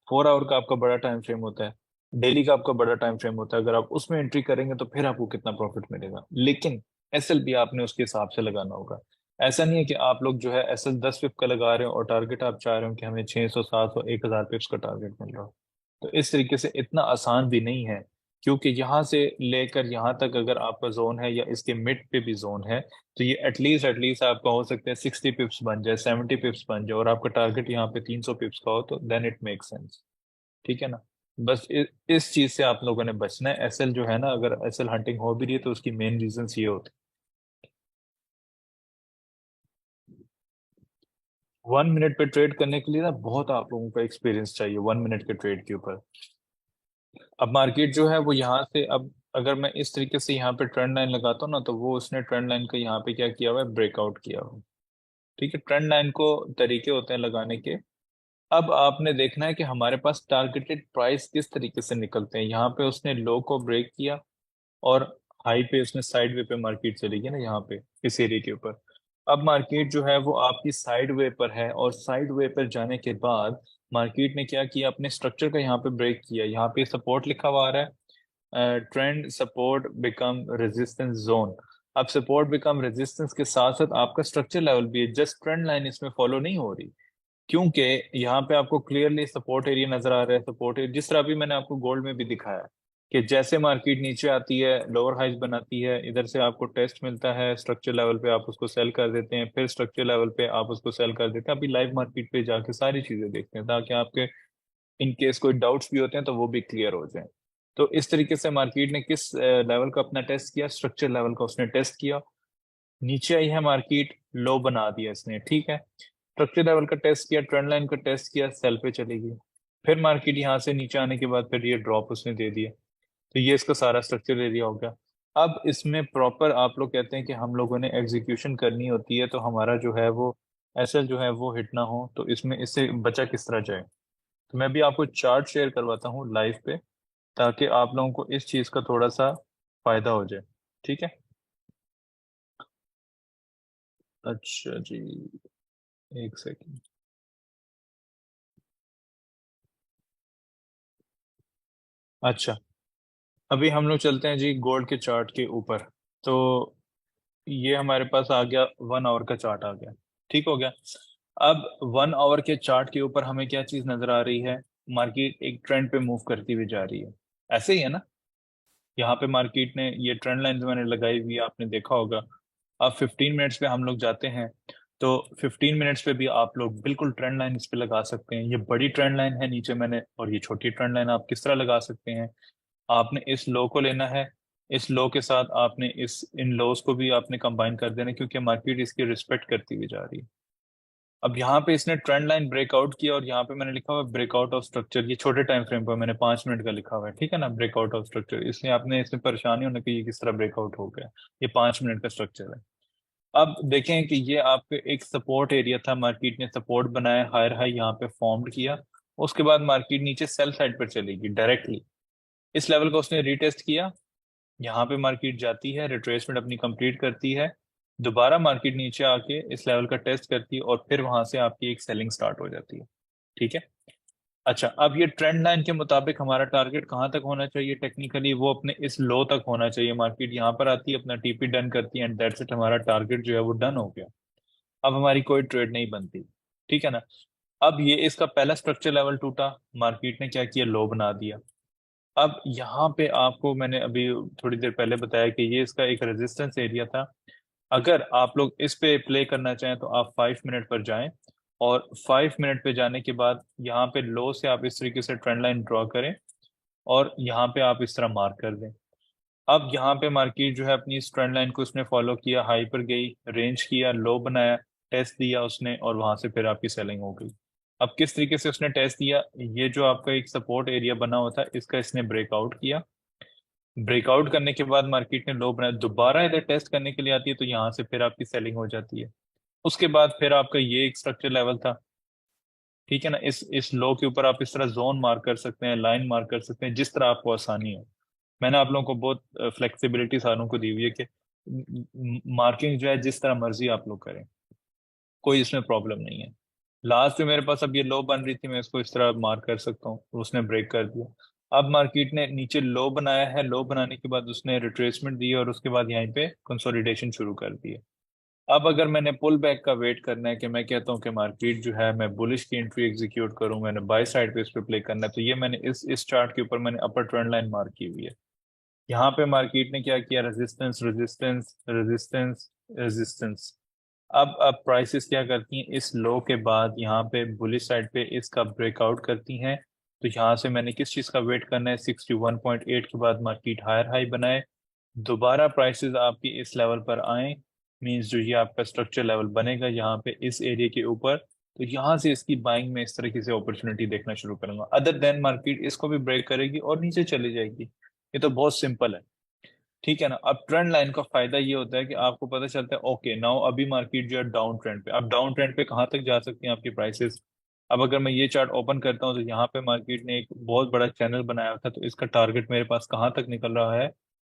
4 आवर का आपका बड़ा टाइम फ्रेम होता है, डेली का आपका बड़ा टाइम फ्रेम होता है। अगर आप उसमें एंट्री करेंगे तो फिर आपको कितना प्रॉफिट मिलेगा, लेकिन एसएल भी आपने उसके हिसाब से लगाना होगा। ऐसा नहीं है कि आप लोग जो है एसएल 10 पिप का लगा रहे हो और टारगेट आप चाह रहे हो कि हमें 600, 700, 1000 पिप्स का टारगेट मिल रहा हो। तो इस तरीके से इतना आसान भी नहीं है क्योंकि यहाँ से लेकर यहाँ तक अगर आपका जोन है या इसके मिड पे भी जोन है, तो ये एटलीस्ट आपका हो सकता है 60 पिप्स बन जाए, 70 पिप्स बन जाए, और आपका टारगेट यहाँ पे 300 पिप्स का हो, तो देन इट मेक सेंस। ठीक है ना। बस इस चीज से आप लोगों ने बचना है। एसएल जो है ना, अगर एसएल हंटिंग हो भी रही है तो उसकी मेन रीजन ये होती है। 1 मिनट पे ट्रेड करने के लिए ना बहुत आप लोगों का एक्सपीरियंस चाहिए 1 मिनट के ट्रेड के ऊपर। अब मार्केट जो है वो यहाँ से, अब अगर मैं इस तरीके से यहाँ पे ट्रेंड लाइन लगाता हूँ ना, तो वो उसने ट्रेंड लाइन का यहाँ पे क्या किया हुआ है, ब्रेकआउट किया हुआ है। ठीक है, ट्रेंड लाइन को तरीके होते हैं लगाने के। अब आपने देखना है कि हमारे पास टारगेटेड प्राइस किस तरीके से निकलते हैं। यहाँ पे उसने लो को ब्रेक किया और हाई पे उसने साइड वे पे मार्केट चली गई ना, यहाँ पे इस एरिया के ऊपर। अब मार्केट जो है वो आपकी साइड वे पर है, और साइड वे पर जाने के बाद मार्केट ने क्या किया, अपने स्ट्रक्चर का यहाँ पे ब्रेक किया। यहाँ पे सपोर्ट लिखा हुआ आ रहा है, trend support become resistance zone. अब सपोर्ट बिकम रेजिस्टेंस के साथ साथ आपका स्ट्रक्चर लेवल भी है, जस्ट ट्रेंड लाइन इसमें फॉलो नहीं हो रही। क्योंकि यहाँ पे आपको क्लियरली सपोर्ट एरिया नजर आ रहा है। सपोर्ट एरिया जिस तरह अभी मैंने आपको गोल्ड में भी दिखाया कि जैसे मार्केट नीचे आती है, लोअर हाइज बनाती है, इधर से आपको टेस्ट मिलता है स्ट्रक्चर लेवल पे, आप उसको सेल कर देते हैं, फिर स्ट्रक्चर लेवल पे आप उसको सेल कर देते हैं। अभी लाइव मार्केट पे जाके सारी चीजें देखते हैं, ताकि आपके इन केस कोई डाउट्स भी होते हैं तो वो भी क्लियर हो जाए। तो इस तरीके से मार्केट ने किस लेवल का अपना टेस्ट किया, स्ट्रक्चर लेवल का उसने टेस्ट किया। नीचे आई है मार्केट, लो बना दिया इसने, ठीक है। स्ट्रक्चर लेवल का टेस्ट किया, ट्रेंड लाइन का टेस्ट किया, सेल पे चली गई। फिर मार्केट यहाँ से नीचे आने के बाद फिर ये ड्रॉप उसने दे दिया। तो ये इसका सारा स्ट्रक्चर एरिया हो गया। अब इसमें प्रॉपर आप लोग कहते हैं कि हम लोगों ने एग्जीक्यूशन करनी होती है, तो हमारा जो है वो ऐसा जो है वो हिट ना हो, तो इसमें इससे बचा किस तरह जाए। तो मैं भी आपको चार्ट शेयर करवाता हूँ लाइव पे, ताकि आप लोगों को इस चीज़ का थोड़ा सा फायदा हो जाए। ठीक है। अच्छा जी, एक सेकंड। अच्छा, अभी हम लोग चलते हैं जी गोल्ड के चार्ट के ऊपर। तो ये हमारे पास आ गया, 1 आवर का चार्ट आ गया। ठीक हो गया। अब 1 आवर के चार्ट के ऊपर हमें क्या चीज नजर आ रही है, मार्केट एक ट्रेंड पे मूव करती हुई जा रही है। ऐसे ही है ना। यहाँ पे मार्केट ने ये ट्रेंड लाइन जो मैंने लगाई हुई है आपने देखा होगा। अब 15 मिनट्स पे हम लोग जाते हैं, तो 15 मिनट्स पे भी आप लोग बिल्कुल ट्रेंड लाइन इस पे लगा सकते हैं। ये बड़ी ट्रेंड लाइन है नीचे मैंने, और ये छोटी ट्रेंड लाइन आप किस तरह लगा सकते हैं। आपने इस लो को लेना है, इस लो के साथ आपने इस इन लोस को भी आपने कंबाइन कर देना है, क्योंकि मार्केट इसकी रिस्पेक्ट करती हुई जा रही है। अब यहाँ पे इसने ट्रेंड लाइन ब्रेकआउट किया, और यहाँ पे मैंने लिखा हुआ है ब्रेकआउट ऑफ स्ट्रक्चर। ये छोटे टाइम फ्रेम पर मैंने 5 मिनट का लिखा हुआ है, ठीक है ना, ब्रेकआउट ऑफ स्ट्रक्चर। इसलिए आपने इसमें परेशानी होने की ये किस तरह ब्रेकआउट हो गया। ये 5 मिनट का स्ट्रक्चर है। अब देखें कि ये आपके एक सपोर्ट एरिया था, मार्केट ने सपोर्ट बनाया, हायर हाई यहाँ पे फॉर्म किया। उसके बाद मार्केट नीचे सेल साइड पर चलेगी डायरेक्टली। इस लेवल का उसने रीटेस्ट किया, यहाँ पे मार्केट जाती है, रिट्रेसमेंट अपनी कंप्लीट करती है, दोबारा मार्केट नीचे आके इस लेवल का टेस्ट करती है, और फिर वहां से आपकी एक सेलिंग स्टार्ट हो जाती है। ठीक है। अच्छा, अब ये ट्रेंड लाइन के मुताबिक हमारा टारगेट कहाँ तक होना चाहिए, टेक्निकली वो अपने इस लो तक होना चाहिए। मार्केट यहाँ पर आती है, अपना टीपी डन करती है, एंड दैट्स इट, हमारा टारगेट जो है वो डन हो गया। अब हमारी कोई ट्रेड नहीं बनती। ठीक है ना। अब ये इसका पहला स्ट्रक्चर लेवल टूटा, मार्केट ने क्या किया, लो बना दिया। अब यहाँ पे आपको मैंने अभी थोड़ी देर पहले बताया कि ये इसका एक रेजिस्टेंस एरिया था। अगर आप लोग इस पे प्ले करना चाहें तो आप 5 मिनट पर जाएं, और 5 मिनट पे जाने के बाद यहाँ पे लो से आप इस तरीके से ट्रेंड लाइन ड्रॉ करें, और यहाँ पे आप इस तरह मार्क कर दें। अब यहाँ पे मार्केट जो है अपनी इस ट्रेंड लाइन को उसने फॉलो किया, हाई पर गई, रेंज किया, लो बनाया, टेस्ट दिया उसने, और वहां से फिर आपकी सेलिंग हो गई। अब किस तरीके से उसने टेस्ट दिया, ये जो आपका एक सपोर्ट एरिया बना हुआ था, इसका इसने ब्रेकआउट किया। ब्रेकआउट करने के बाद मार्केट ने लो बनाया, दोबारा इधर टेस्ट करने के लिए आती है, तो यहाँ से फिर आपकी सेलिंग हो जाती है। उसके बाद फिर आपका ये एक स्ट्रक्चर लेवल था। ठीक है ना। इस लो के ऊपर आप इस तरह जोन मार्क कर सकते हैं, लाइन मार्क कर सकते हैं, जिस तरह आपको आसानी हो। मैंने आप लोगों को बहुत फ्लेक्सिबिलिटी सारों को दी हुई है कि मार्किंग जो है जिस तरह मर्जी आप लोग करें, कोई इसमें प्रॉब्लम नहीं है। लास्ट में मेरे पास अब ये लो बन रही थी, मैं इसको इस तरह मार्क कर सकता हूँ, तो उसने ब्रेक कर दिया। अब मार्केट ने नीचे लो बनाया है, लो बनाने के बाद उसने रिट्रेसमेंट दी, और उसके बाद यहीं पे कंसोलिडेशन शुरू कर दी है। अब अगर मैंने पुल बैक का वेट करना है, कि मैं कहता हूँ कि मार्केट जो है मैं बुलिश की एंट्री एग्जीक्यूट करूँ, मैंने बाय साइड पे इस पे प्ले करना है, तो ये मैंने इस चार्ट के ऊपर मैंने अपर ट्रेंड लाइन मार्क की हुई है। यहाँ पे मार्केट ने क्या किया, रेजिस्टेंस रेजिस्टेंस रेजिस्टेंस रेजिस्टेंस। अब प्राइसेस क्या करती हैं, इस लो के बाद यहाँ पे बुलिश साइड पे इसका ब्रेकआउट करती हैं। तो यहाँ से मैंने किस चीज़ का वेट करना है, 61.8 के बाद मार्केट हायर हाई बनाए, दोबारा प्राइसेस आपकी इस लेवल पर आए, मींस जो ये आपका स्ट्रक्चर लेवल बनेगा यहाँ पे इस एरिया के ऊपर, तो यहाँ से इसकी बाइंग में इस तरीके से अपॉर्चुनिटी देखना शुरू करूंगा। अदर देन मार्केट इसको भी ब्रेक करेगी और नीचे चली जाएगी। ये तो बहुत सिंपल है, ठीक है ना। अब ट्रेंड लाइन का फायदा ये होता है कि आपको पता चलता है ओके नाउ अभी मार्केट जो है डाउन ट्रेंड पे, अब डाउन ट्रेंड पे कहाँ तक जा सकती है आपकी प्राइसेस। अब अगर मैं ये चार्ट ओपन करता हूँ तो यहाँ पे मार्केट ने एक बहुत बड़ा चैनल बनाया था, तो इसका टारगेट मेरे पास कहाँ तक निकल रहा है,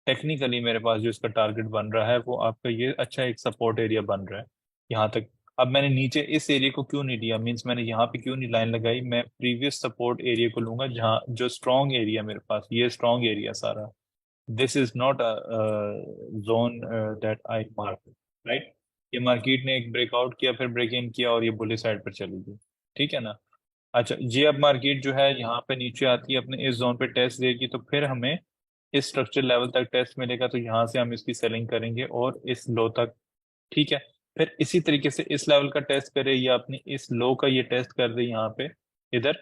टेक्निकली मेरे पास जो इसका टारगेट बन रहा है वो आपका ये अच्छा एक सपोर्ट एरिया बन रहा है यहाँ तक। अब मैंने नीचे इस एरिया को क्यों नहीं लिया, मीन्स मैंने यहाँ पे क्यों नहीं लाइन लगाई, मैं प्रीवियस सपोर्ट एरिया को लूंगा जहाँ जो स्ट्रॉन्ग एरिया मेरे पास, ये स्ट्रॉन्ग एरिया सारा, this is not a zone that I mark, right. ये मार्केट ने एक ब्रेकआउट किया, फिर ब्रेक इन किया और ये बुलिश साइड पर चली गई, ठीक है ना। अच्छा ये अब मार्केट जो है यहाँ पे नीचे आती है, अपने इस जोन पे टेस्ट देगी, तो फिर हमें इस स्ट्रक्चर लेवल तक टेस्ट मिलेगा, तो यहाँ से हम इसकी सेलिंग करेंगे और इस लो तक, ठीक है। फिर इसी तरीके से इस लेवल का टेस्ट करे या अपनी इस लो का ये टेस्ट कर दे यहाँ पे इधर,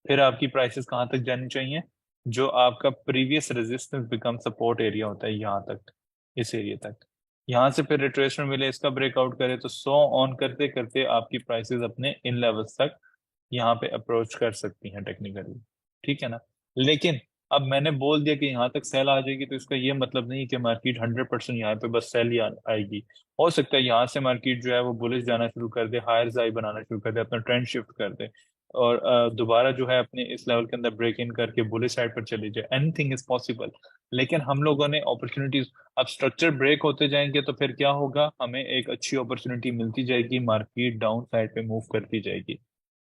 फिर आपकी प्राइसेस कहाँ तक जानी चाहिए, जो आपका previous resistance become support area होता है यहाँ तक, इस एरिया तक। यहाँ से फिर रिट्रेसमेंट मिले, इसका ब्रेकआउट करे, तो 100 ऑन करते करते आपकी प्राइसेस अपने इन लेवल्स तक यहाँ पे अप्रोच कर सकती हैं टेक्निकली, ठीक है ना। लेकिन अब मैंने बोल दिया कि यहाँ तक सेल आ जाएगी, तो इसका ये मतलब नहीं कि मार्केट 100% यहाँ पे बस सेल ही आएगी। हो सकता है यहाँ से मार्केट जो है वो बुलिश जाना शुरू कर दे, हायर हाई बनाना शुरू कर दे, अपना ट्रेंड शिफ्ट कर दे और दोबारा जो है अपने इस लेवल के अंदर ब्रेक इन करके बुलिश साइड पर चली जाए, एनीथिंग इज पॉसिबल। लेकिन हम लोगों ने अपॉर्चुनिटीज, अब स्ट्रक्चर ब्रेक होते जाएंगे तो फिर क्या होगा, हमें एक अच्छी अपॉर्चुनिटी मिलती जाएगी, मार्केट डाउन साइड पे मूव करती जाएगी।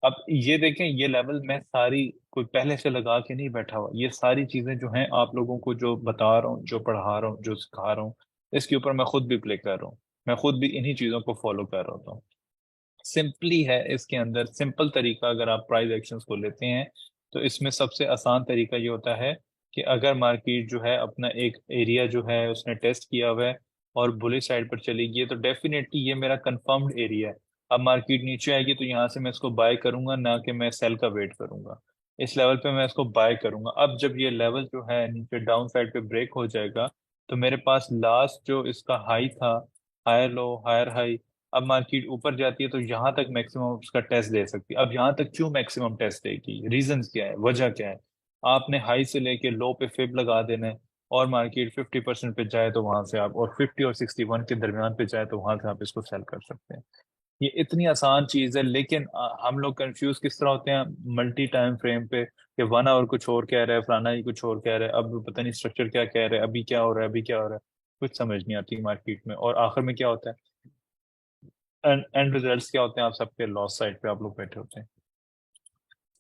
अब ये देखें, ये लेवल मैं सारी कोई पहले से लगा के नहीं बैठा हुआ, ये सारी चीजें जो हैं आप लोगों को जो बता रहा हूँ, जो पढ़ा रहा हूँ, जो सिखा रहा हूँ, इसके ऊपर मैं खुद भी प्ले कर रहा हूँ, मैं खुद भी इन्हीं चीजों को फॉलो कर रहा होता हूँ। सिंपली है इसके अंदर, सिंपल तरीका अगर आप प्राइस एक्शंस को लेते हैं तो इसमें सबसे आसान तरीका ये होता है कि अगर मार्केट जो है अपना एक एरिया जो है उसने टेस्ट किया हुआ है और बुलिश साइड पर चली गई है, तो डेफिनेटली ये मेरा कंफर्म्ड एरिया है। अब मार्केट नीचे आएगी तो यहाँ से मैं इसको बाय करूंगा, ना कि मैं सेल का वेट करूंगा। इस लेवल पे मैं इसको बाय करूंगा। अब जब ये लेवल जो है नीचे डाउन साइड पे ब्रेक हो जाएगा, तो मेरे पास लास्ट जो इसका हाई था, हायर लो हायर हाई, अब मार्केट ऊपर जाती है तो यहाँ तक मैक्सिमम उसका टेस्ट दे सकती है। अब यहाँ तक क्यों मैक्सिमम टेस्ट देगी, रीजंस क्या है, वजह क्या है, आपने हाई से लेके लो पे फिब लगा देना है, और मार्केट 50% पे जाए तो वहां से आप, और 50 और 61 के दरमियान पे जाए तो वहां से आप इसको सेल कर सकते हैं। ये इतनी आसान चीज है, लेकिन हम लोग कंफ्यूज किस तरह होते हैं मल्टी टाइम फ्रेम पे, कि 1 आवर कुछ और कह रहा है, फलाना ही कुछ और कह रहा है, अब पता नहीं स्ट्रक्चर क्या कह रहा है, अभी क्या हो रहा है, अभी क्या हो रहा है, कुछ समझ नहीं आती मार्केट में, और आखिर में क्या होता है, एंड रिजल्ट्स क्या होते हैं, आप सबके लॉस साइड पे आप लोग बैठे होते हैं।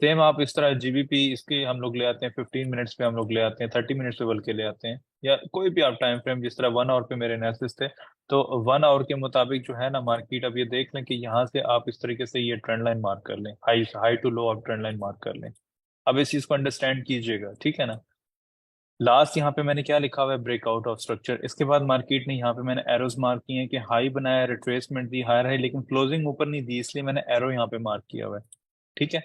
सेम आप इस तरह जीबीपी इसके हम लोग ले आते हैं 15 मिनट्स पे, हम लोग ले आते हैं 30 मिनट्स पे बल्कि ले आते हैं, या कोई भी आप टाइम फ्रेम, जिस तरह 1 आवर पे मेरे एनालिसिस थे, तो 1 आवर के मुताबिक जो है ना मार्केट, अब ये देख लें कि यहाँ से आप इस तरीके से ये ट्रेंड लाइन मार्क कर लें, हाई हाई टू लो आप ट्रेंड लाइन मार्क कर लें। अब इस चीज को अंडरस्टैंड कीजिएगा, ठीक है ना। लास्ट यहाँ पे मैंने क्या लिखा हुआ है, ब्रेकआउट ऑफ स्ट्रक्चर, इसके बाद मार्केट ने यहाँ पे मैंने एरोज मार्क किए हैं कि हाई बनाया, रिट्रेसमेंट दी, हायर हाई, लेकिन क्लोजिंग ऊपर नहीं दी, इसलिए मैंने एरो यहाँ पे मार्क किया हुआ है, ठीक है।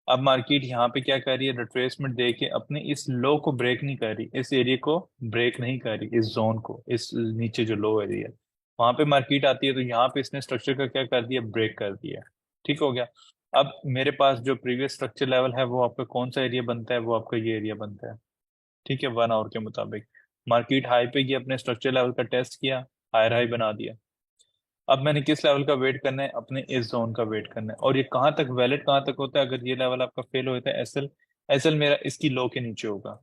अब मार्केट यहाँ पे क्या कर रही है, रिट्रेसमेंट दे के अपने इस लो को ब्रेक नहीं कर रही, इस एरिया को ब्रेक नहीं कर रही, इस जोन को, इस नीचे जो लो एरिया है वहां पे मार्केट आती है, तो यहाँ पे इसने स्ट्रक्चर का क्या कर दिया, ब्रेक कर दिया, ठीक हो गया। अब मेरे पास जो प्रीवियस स्ट्रक्चर लेवल है वो आपका कौन सा एरिया बनता है, वो आपका ये एरिया बनता है, ठीक है। 1 आवर के मुताबिक मार्केट हाई पे गई, अपने स्ट्रक्चर लेवल का टेस्ट किया, हायर हाई बना दिया। अब मैंने किस लेवल का वेट करना है, अपने इस जोन का वेट करना है, और ये कहाँ तक वैलिड कहाँ तक होता है, अगर ये लेवल आपका फेल होता है, एसएल, एसएल मेरा इसकी लो के नीचे होगा,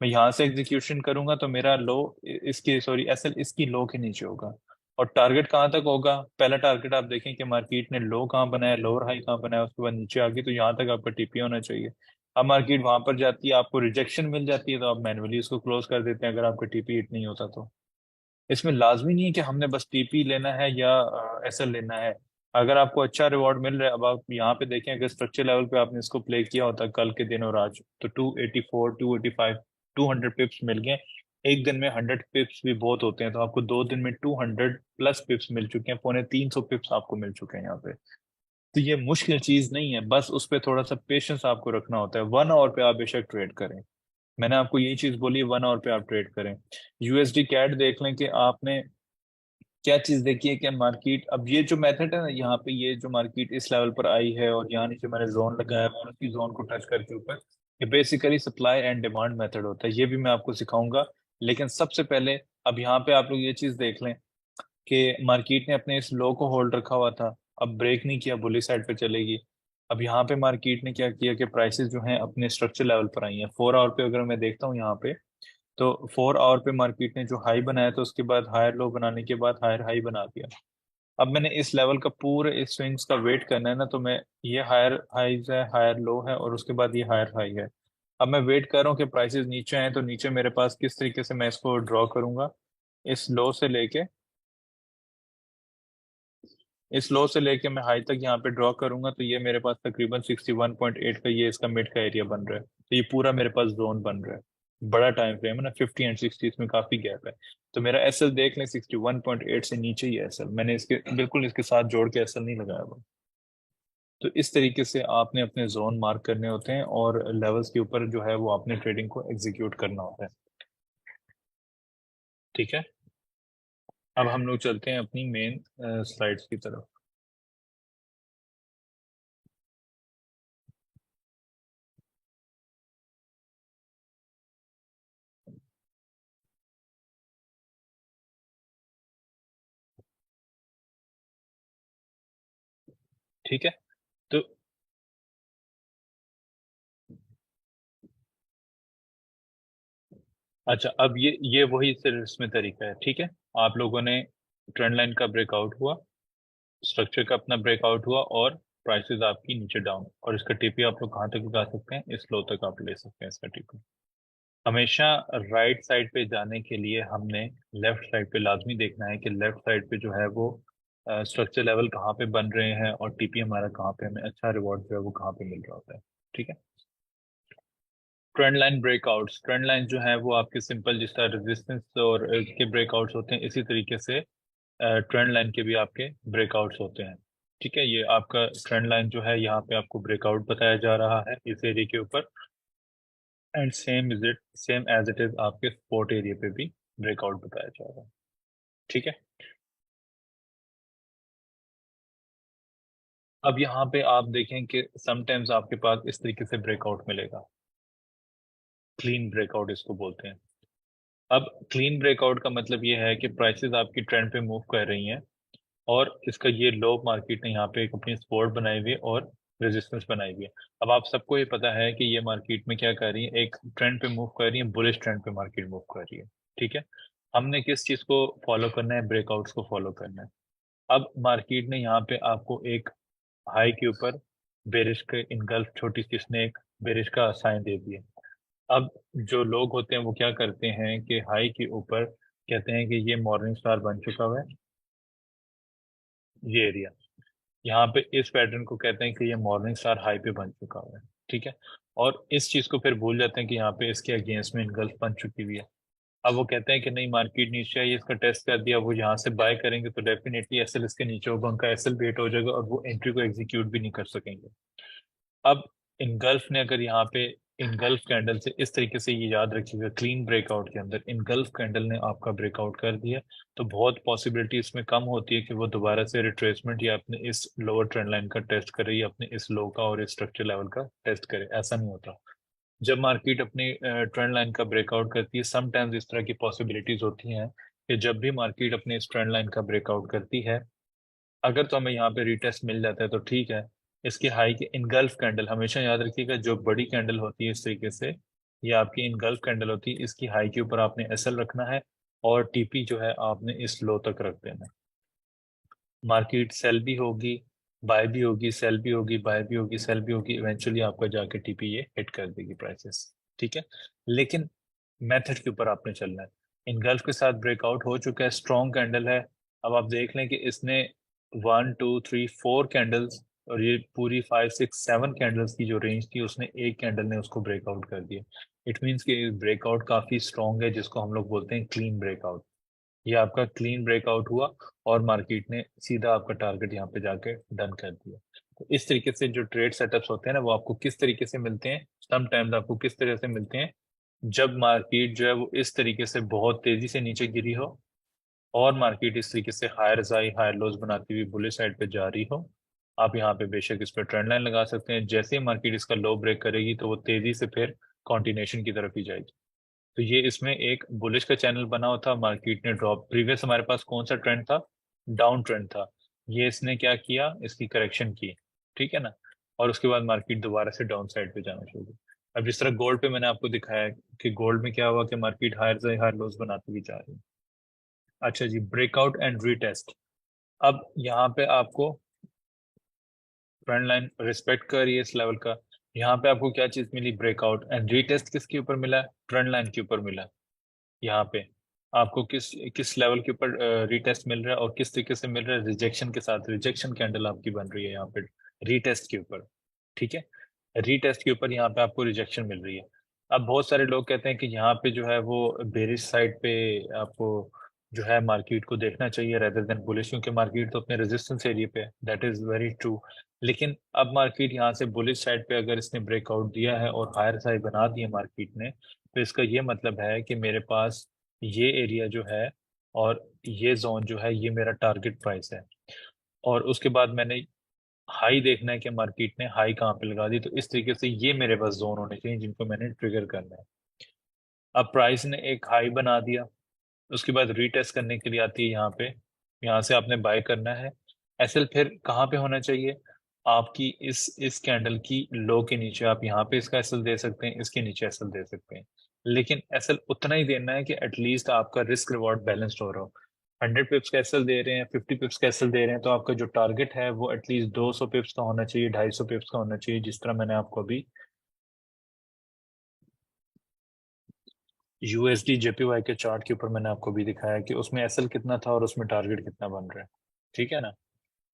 मैं यहाँ से एग्जीक्यूशन करूंगा तो मेरा लो इसकी, सॉरी एसएल इसकी लो के नीचे होगा। और टारगेट कहाँ तक होगा, पहला टारगेट आप देखें कि मार्केट ने लो कहाँ बनाया, लोअर हाई कहाँ बनाया, उसके बाद नीचे आ गई, तो यहाँ तक आपका टीपी होना चाहिए। अब मार्केट वहां पर जाती है, आपको रिजेक्शन मिल जाती है, तो आप मैन्युअली उसको क्लोज कर देते हैं, अगर आपका टीपी हिट नहीं होता तो। इसमें लाजमी नहीं है कि हमने बस टीपी लेना है या एसएल लेना है। अगर आपको अच्छा रिवॉर्ड मिल रहा है, अब आप यहाँ पे देखें, अगर स्ट्रक्चर लेवल पे आपने इसको प्ले किया होता कल के दिन और आज, तो 284 285 200 पिप्स मिल गए। एक दिन में 100 पिप्स भी बहुत होते हैं, तो आपको 2 दिन में 200+ पिप्स मिल चुके हैं, 350 पिप्स आपको मिल चुके हैं यहाँ पे। तो ये मुश्किल चीज नहीं है, बस उस पर थोड़ा सा पेशेंस आपको रखना होता है। 1 आवर पे आप बेशक ट्रेड करें, मैंने आपको यही चीज बोली, 1 आवर पे आप ट्रेड करें। यूएसडी कैट देख लें कि आपने क्या चीज देखी है, क्या मार्केट, अब ये जो मेथड है ना, यहाँ पे ये जो मार्केट इस लेवल पर आई है और यहाँ नीचे मैंने जोन लगाया है, और उसकी जोन को टच करके ऊपर, ये basically supply and demand method होता है, ये भी मैं आपको सिखाऊंगा। लेकिन सबसे पहले अब यहाँ पे आप लोग ये चीज देख लें कि मार्केट ने अपने इस लो को होल्ड रखा हुआ था, अब ब्रेक नहीं किया, बुली साइड पे चलेगी। अब यहाँ पे मार्केट ने क्या किया कि प्राइसेस जो हैं अपने स्ट्रक्चर लेवल पर आई हैं। 4 आवर पे अगर मैं देखता हूँ यहाँ पे, तो 4 आवर पे मार्केट ने जो हाई बनाया था, उसके बाद हायर लो बनाने के बाद हायर हाई बना दिया। अब मैंने इस लेवल का पूरे इस स्विंग्स का वेट करना है ना, तो मैं, ये हायर हाईज है, हायर लो है, और उसके बाद ये हायर हाई है। अब मैं वेट कर रहा हूँ कि प्राइसेस नीचे आए, तो नीचे मेरे पास किस तरीके से मैं इसको ड्रॉ करूंगा, इस लो से लेके, इस लो से लेके मैं हाई तक यहाँ पे ड्रॉ करूंगा, तो ये मेरे पास तकरीबन 61.8 का ये इसका मिड का एरिया बन रहा है, तो ये पूरा मेरे पास जोन बन रहा है। बड़ा टाइम फ्रेम है ना, 50 एंड 60, इसमें काफी गैप है। तो मेरा एसएल देख लें, 61.8 से नीचे ही है एसएल, मैंने इसके बिल्कुल इसके साथ जोड़ के एसएल नहीं लगाया हुआ। तो इस तरीके से आपने अपने जोन मार्क करने होते हैं, और लेवल्स के ऊपर जो है वो आपने ट्रेडिंग को एग्जीक्यूट करना होता है। ठीक है, अब हम लोग चलते हैं अपनी मेन स्लाइड्स की तरफ। ठीक है, तो अच्छा, अब ये वही सिर्फ इसमें तरीका है। ठीक है, आप लोगों ने ट्रेंड लाइन का ब्रेकआउट हुआ, स्ट्रक्चर का अपना ब्रेकआउट हुआ, और प्राइसेस आपकी नीचे डाउन, और इसका टीपी आप लोग कहाँ तक लगा सकते हैं, इस लो तक आप ले सकते हैं इसका टीपी। हमेशा राइट साइड पे जाने के लिए हमने लेफ्ट साइड पे लाजमी देखना है कि लेफ्ट साइड पे जो है वो स्ट्रक्चर लेवल कहाँ पे बन रहे हैं, और टीपी हमारा कहाँ पे, हमें अच्छा रिवॉर्ड जो है वो कहाँ पे मिल रहा होता है। ठीक है, trend line breakouts, trend line जो है वो आपके सिंपल जिस तरह रेजिस्टेंस और के ब्रेकआउट्स होते हैं, इसी तरीके से ट्रेंड लाइन के भी आपके ब्रेकआउट्स होते हैं। ठीक है, ये आपका ट्रेंड लाइन जो है, यहाँ पे आपको ब्रेकआउट बताया जा रहा है इस एरिया के ऊपर, and same as it is आपके सपोर्ट एरिया पे भी ब्रेकआउट बताया जा रहा है। ठीक है, अब यहाँ पे आप देखें कि समटाइम्स आपके पास इस तरीके से ब्रेकआउट मिलेगा, क्लीन ब्रेकआउट इसको बोलते हैं। अब क्लीन ब्रेकआउट का मतलब ये है कि प्राइसेस आपकी ट्रेंड पे मूव कर रही हैं, और इसका ये लो मार्केट ने यहाँ पे एक अपनी सपोर्ट बनाई हुई है और रेजिस्टेंस बनाई हुई है। अब आप सबको ये पता है कि ये मार्केट में क्या कर रही है, एक ट्रेंड पे मूव कर रही है, बुलिश ट्रेंड पे मार्केट मूव कर रही है। ठीक है, हमने किस चीज को फॉलो करना है, ब्रेकआउट्स को फॉलो करना है। अब मार्केट ने यहाँ पे आपको एक हाई के ऊपर बेरिश के इनगल्फ, छोटी सी इसने एक बेरिश का साइन दे दिया। अब जो लोग होते हैं वो क्या करते हैं कि हाई के ऊपर कहते हैं कि ये मॉर्निंग स्टार बन चुका हुआ है, ये एरिया, यहाँ पे इस पैटर्न को कहते हैं कि ये मॉर्निंग स्टार हाई पे बन चुका हुआ है। ठीक है, और इस चीज को फिर भूल जाते हैं कि यहाँ पे इसके अगेंस्ट में इनगल्फ बन चुकी हुई है। अब वो कहते हैं कि नहीं, मार्केट नीचे आई, इसका टेस्ट कर दिया, वो यहाँ से बाय करेंगे तो डेफिनेटली एसएल इसके नीचे होगा, उनका एसएल वेट हो जाएगा, और वो एंट्री को एग्जीक्यूट भी नहीं कर सकेंगे। अब इनगल्फ ने अगर यहाँ पे इनगल्फ कैंडल से इस तरीके से, ये याद रखिएगा, क्लीन ब्रेकआउट के अंदर इनगल्फ कैंडल ने आपका ब्रेकआउट कर दिया, तो बहुत पॉसिबिलिटी इसमें कम होती है कि वो दोबारा से रिट्रेसमेंट या अपने इस लोअर ट्रेंड लाइन का टेस्ट करे, या अपने इस लो का और इस स्ट्रक्चर लेवल का टेस्ट करे। ऐसा नहीं होता। जब मार्केट अपनी ट्रेंड लाइन का ब्रेकआउट करती है, समटाइम्स इस तरह की पॉसिबिलिटीज होती हैं कि जब भी मार्केट अपने इस ट्रेंड लाइन का ब्रेकआउट करती है, अगर तो हमें यहाँ पे रिटेस्ट मिल जाता है तो ठीक है। इसकी हाई की इनगल्फ कैंडल, हमेशा याद रखिएगा, जो बड़ी कैंडल होती है इस तरीके से, ये आपकी इनगल्फ कैंडल होती है, इसकी हाई के ऊपर आपने एसएल रखना है, और टीपी जो है आपने इस लो तक रख देना है। मार्केट सेल भी होगी, बाय भी होगी, सेल भी होगी, बाय भी होगी, सेल भी होगी, इवेंचुअली आपका जाके टीपी ये हिट कर देगी प्राइसेस। ठीक है, लेकिन मेथड के ऊपर आपने चलना है। इनगल्फ के साथ ब्रेकआउट हो चुका है, स्ट्रॉन्ग कैंडल है। अब आप देख लें कि इसने 1 2 3 4 कैंडल्स, और ये पूरी 5 6 7 कैंडल्स की जो रेंज थी, उसने एक कैंडल ने उसको ब्रेकआउट कर दिया। इट मीन्स कि ब्रेकआउट काफी स्ट्रॉन्ग है, जिसको हम लोग बोलते हैं क्लीन ब्रेकआउट। ये आपका क्लीन ब्रेकआउट हुआ और मार्केट ने सीधा आपका टारगेट यहाँ पे जाके डन कर दिया। तो इस तरीके से जो ट्रेड सेटअप्स होते हैं ना, वो आपको किस तरीके से मिलते हैं, समटाइम्स आपको किस तरह से मिलते हैं, जब मार्केट जो है वो इस तरीके से बहुत तेजी से नीचे गिरी हो और मार्केट इस तरीके से हायर हाई हायर लोज बनाती हुई बुलिश साइड पे जा रही हो। आप यहाँ पे बेशक इस पर ट्रेंड लाइन लगा सकते हैं। जैसे ही मार्केट इसका लो ब्रेक करेगी तो वो तेजी से फिर कॉन्टिन्यूशन की तरफ ही जाएगी। तो ये इसमें एक बुलिश का चैनल बना हुआ था, मार्केट ने ड्रॉप, प्रीवियस हमारे पास कौन सा ट्रेंड था, डाउन ट्रेंड था। ये इसने क्या किया, इसकी करेक्शन की, ठीक है ना, और उसके बाद मार्केट दोबारा से डाउन साइड पे जाना शुरू हुई। अब जिस तरह गोल्ड पे मैंने आपको दिखाया कि गोल्ड में क्या हुआ कि मार्केट हायर हायर लोज बनाती हुई जा रही है। अच्छा जी, ब्रेकआउट एंड रीटेस्ट। अब यहाँ पे आपको ट्रेंड लाइन रिस्पेक्ट कर रही है इस लेवल का। यहाँ पे आपको क्या चीज मिली, ब्रेकआउट, एंड रीटेस्ट किसके ऊपर मिला है, ट्रेंड लाइन के ऊपर मिला है। यहाँ पे आपको किस किस लेवल के ऊपर रीटेस्ट मिल रहा है और किस तरीके से मिल रहा है, रिजेक्शन के साथ, रिजेक्शन कैंडल आपकी बन रही है यहाँ पे रीटेस्ट के ऊपर, ठीक है। रीटेस्ट के ऊपर यहाँ पे आपको रिजेक्शन मिल रही है। अब बहुत सारे लोग कहते हैं कि यहाँ पे जो है वो बेरिश साइड पे आपको जो है मार्केट को देखना चाहिए रेदर देन बुलिश, क्योंकि मार्केट तो अपने रेजिस्टेंस एरिया पे है। That is very true. लेकिन अब मार्केट यहाँ से बुलिश साइड पे अगर इसने ब्रेकआउट दिया है और हायर साइड बना दिया मार्केट ने, तो इसका ये मतलब है कि मेरे पास ये एरिया जो है और ये जोन जो है ये मेरा टारगेट प्राइस है। और उसके बाद मैंने हाई देखना है कि मार्केट ने हाई कहाँ पे लगा दी। तो इस तरीके से ये मेरे पास जोन होने चाहिए जिनको मैंने ट्रिगर करना है। अब प्राइस ने एक हाई बना दिया, उसके बाद रीटेस्ट करने के लिए आती है यहाँ पे, यहाँ से आपने बाय करना है। एसएल फिर कहाँ पे होना चाहिए, आपकी इस कैंडल की लो के नीचे। आप यहाँ पे इसका एसएल दे सकते हैं, इसके नीचे एसएल दे सकते हैं, लेकिन एसएल उतना ही देना है कि एटलीस्ट आपका रिस्क रिवॉर्ड बैलेंस्ड हो रहा हो। 100 पिप्स का एसएल दे रहे हैं, 50 पिप्स का एसएल दे रहे हैं, तो आपका जो टारगेट है वो एटलीस्ट 200 पिप्स का होना चाहिए, 250 पिप्स का होना चाहिए। जिस तरह मैंने आपको अभी यूएसडी जेपीवाई के चार्ट के ऊपर मैंने आपको भी दिखाया कि उसमें एसएल कितना था और उसमें टारगेट कितना बन रहा है, ठीक है ना।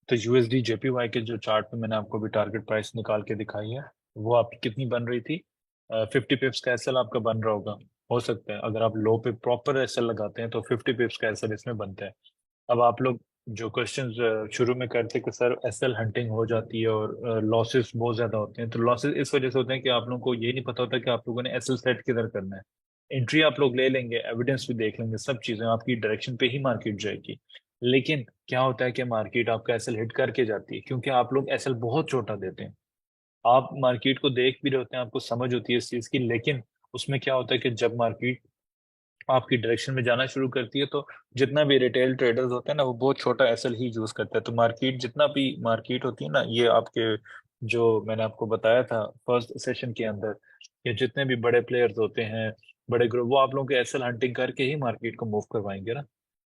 तो यूएसडी जेपीवाई के जो चार्ट पे मैंने आपको भी टारगेट प्राइस निकाल के दिखाई है, वो आपकी कितनी बन रही थी, 50 पिप्स का एसएल आपका बन रहा होगा। हो सकता है अगर आप लो पे प्रॉपर एसएल लगाते हैं तो 50 पिप्स का एसएल इसमें बनता है। अब आप लोग जो क्वेश्चंस शुरू में करते कि सर एसएल हंटिंग हो जाती है और लॉसेस बहुत ज्यादा होते हैं, तो लॉसेस इस वजह से होते हैं कि आप लोगों को ये नहीं पता होता कि आप लोगों ने एसएल सेट किधर करना है। एंट्री आप लोग ले लेंगे, एविडेंस भी देख लेंगे, सब चीजें आपकी डायरेक्शन पे ही मार्केट जाएगी। लेकिन क्या होता है कि मार्केट आपका एसएल हिट करके जाती है, क्योंकि आप लोग एसएल बहुत छोटा देते हैं। आप मार्केट को देख भी रहे होते हैं, आपको समझ होती है इस चीज की, लेकिन उसमें क्या होता है कि जब मार्केट आपकी डायरेक्शन में जाना शुरू करती है तो जितना भी रिटेल ट्रेडर्स होते हैं ना, वो बहुत छोटा एसएल ही यूज करता है। तो मार्केट जितना भी मार्केट होती है ना, ये आपके जो मैंने आपको बताया था फर्स्ट सेशन के अंदर, ये जितने भी बड़े प्लेयर्स होते हैं, बड़े ग्रुप, वो आप लोगों के एसएल हंटिंग करके ही मार्केट को मूव करवाएंगे ना,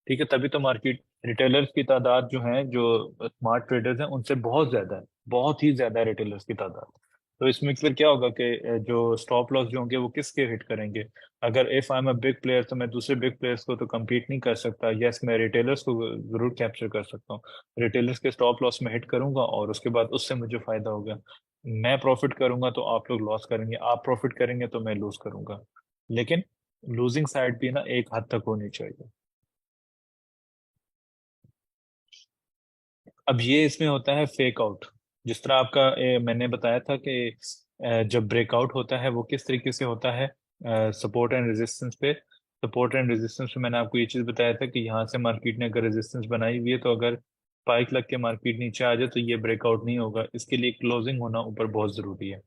ठीक है। तभी तो मार्केट, रिटेलर्स की तादाद जो है, जो स्मार्ट ट्रेडर्स हैं, उनसे बहुत ज्यादा है, बहुत ही ज्यादा है रिटेलर्स की तादाद। तो इसमें फिर क्या होगा कि जो स्टॉप लॉस जो होंगे वो किसके हिट करेंगे। अगर if I am a big player तो मैं दूसरे बिग प्लेयर्स को तो compete नहीं कर सकता। यस, मैं रिटेलर्स को जरूर कैप्चर कर सकता हूँ, रिटेलर्स के स्टॉप लॉस में हिट करूंगा और उसके बाद उससे मुझे फायदा होगा। मैं प्रॉफिट करूंगा तो आप लोग लॉस करेंगे, आप प्रॉफिट करेंगे तो मैं लूज करूंगा। लेकिन लूजिंग साइड भी ना एक हद तक होनी चाहिए। अब ये इसमें होता है फेक आउट। जिस तरह आपका मैंने बताया था कि जब ब्रेकआउट होता है वो किस तरीके से होता है, सपोर्ट एंड रेजिस्टेंस पे। सपोर्ट एंड रेजिस्टेंस पे मैंने आपको ये चीज बताया था कि यहाँ से मार्केट ने अगर रेजिस्टेंस बनाई हुई है तो अगर स्पाइक लग के मार्केट नीचे आ जाए तो ये ब्रेकआउट नहीं होगा, इसके लिए क्लोजिंग होना ऊपर बहुत जरूरी है।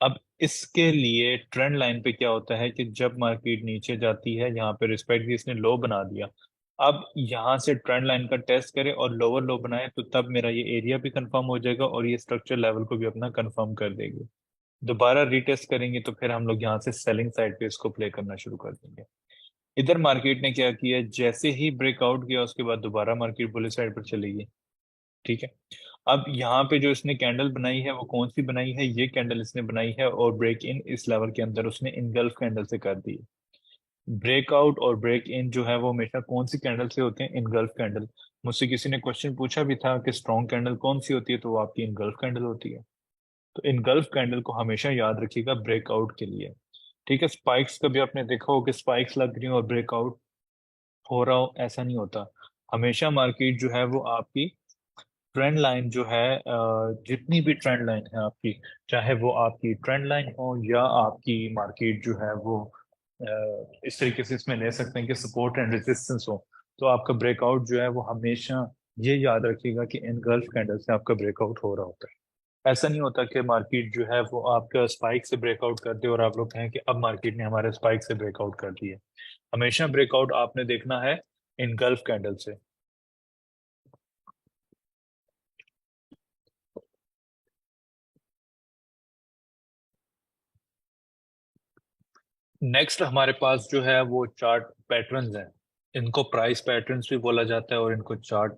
अब इसके लिए ट्रेंड लाइन पे क्या होता है कि जब मार्केट नीचे जाती है, यहाँ पे रिस्पेक्ट की इसने लो बना दिया, अब यहाँ से ट्रेंड लाइन का टेस्ट करे और लोअर लो बनाए तो तब मेरा ये एरिया भी कंफर्म हो जाएगा और ये स्ट्रक्चर लेवल को भी अपना कंफर्म कर देगी। दोबारा रीटेस्ट करेंगे तो फिर हम लोग यहाँ से सेलिंग साइड पे इसको प्ले करना शुरू कर देंगे। इधर मार्केट ने क्या किया, जैसे ही ब्रेकआउट किया उसके बाद दोबारा मार्केट बुलिश साइड पर चलेगी, ठीक है। अब यहाँ पे जो इसने कैंडल बनाई है वो कौन सी बनाई है, ये कैंडल इसने बनाई है और ब्रेक इन इस लेवल के अंदर उसने इनगल्फ कैंडल से कर दी। ब्रेकआउट और ब्रेक इन जो है वो हमेशा कौन सी कैंडल से होते हैं, इनगल्फ कैंडल। मुझसे किसी ने क्वेश्चन पूछा भी था कि स्ट्रॉन्ग कैंडल कौन सी होती है, तो वो आपकी इनगल्फ कैंडल होती है। तो इनगल्फ कैंडल को हमेशा याद रखिएगा ब्रेकआउट के लिए, ठीक है, स्पाइक्स कभी आपने देखा हो कि स्पाइक्स लग रही हो और ब्रेकआउट हो रहा हो, ऐसा नहीं होता। हमेशा मार्केट जो है वो आपकी ट्रेंड लाइन जो है, जितनी भी ट्रेंड लाइन है आपकी, चाहे वो आपकी ट्रेंड लाइन हो या आपकी मार्केट जो है वो इस तरीके से इसमें ले सकते हैं कि सपोर्ट एंड रेजिस्टेंस हो, तो आपका ब्रेकआउट जो है वो हमेशा ये याद रखिएगा कि इन गल्फ कैंडल से आपका ब्रेकआउट हो रहा होता है। ऐसा नहीं होता कि मार्केट जो है वो आपका स्पाइक से ब्रेकआउट कर दे और आप लोग कहें कि अब मार्केट ने हमारे स्पाइक से ब्रेकआउट कर दिया। हमेशा ब्रेकआउट आपने देखना है इन गल्फ कैंडल से। नेक्स्ट हमारे पास जो है वो चार्ट पैटर्न्स हैं। इनको प्राइस पैटर्न्स भी बोला जाता है और इनको चार्ट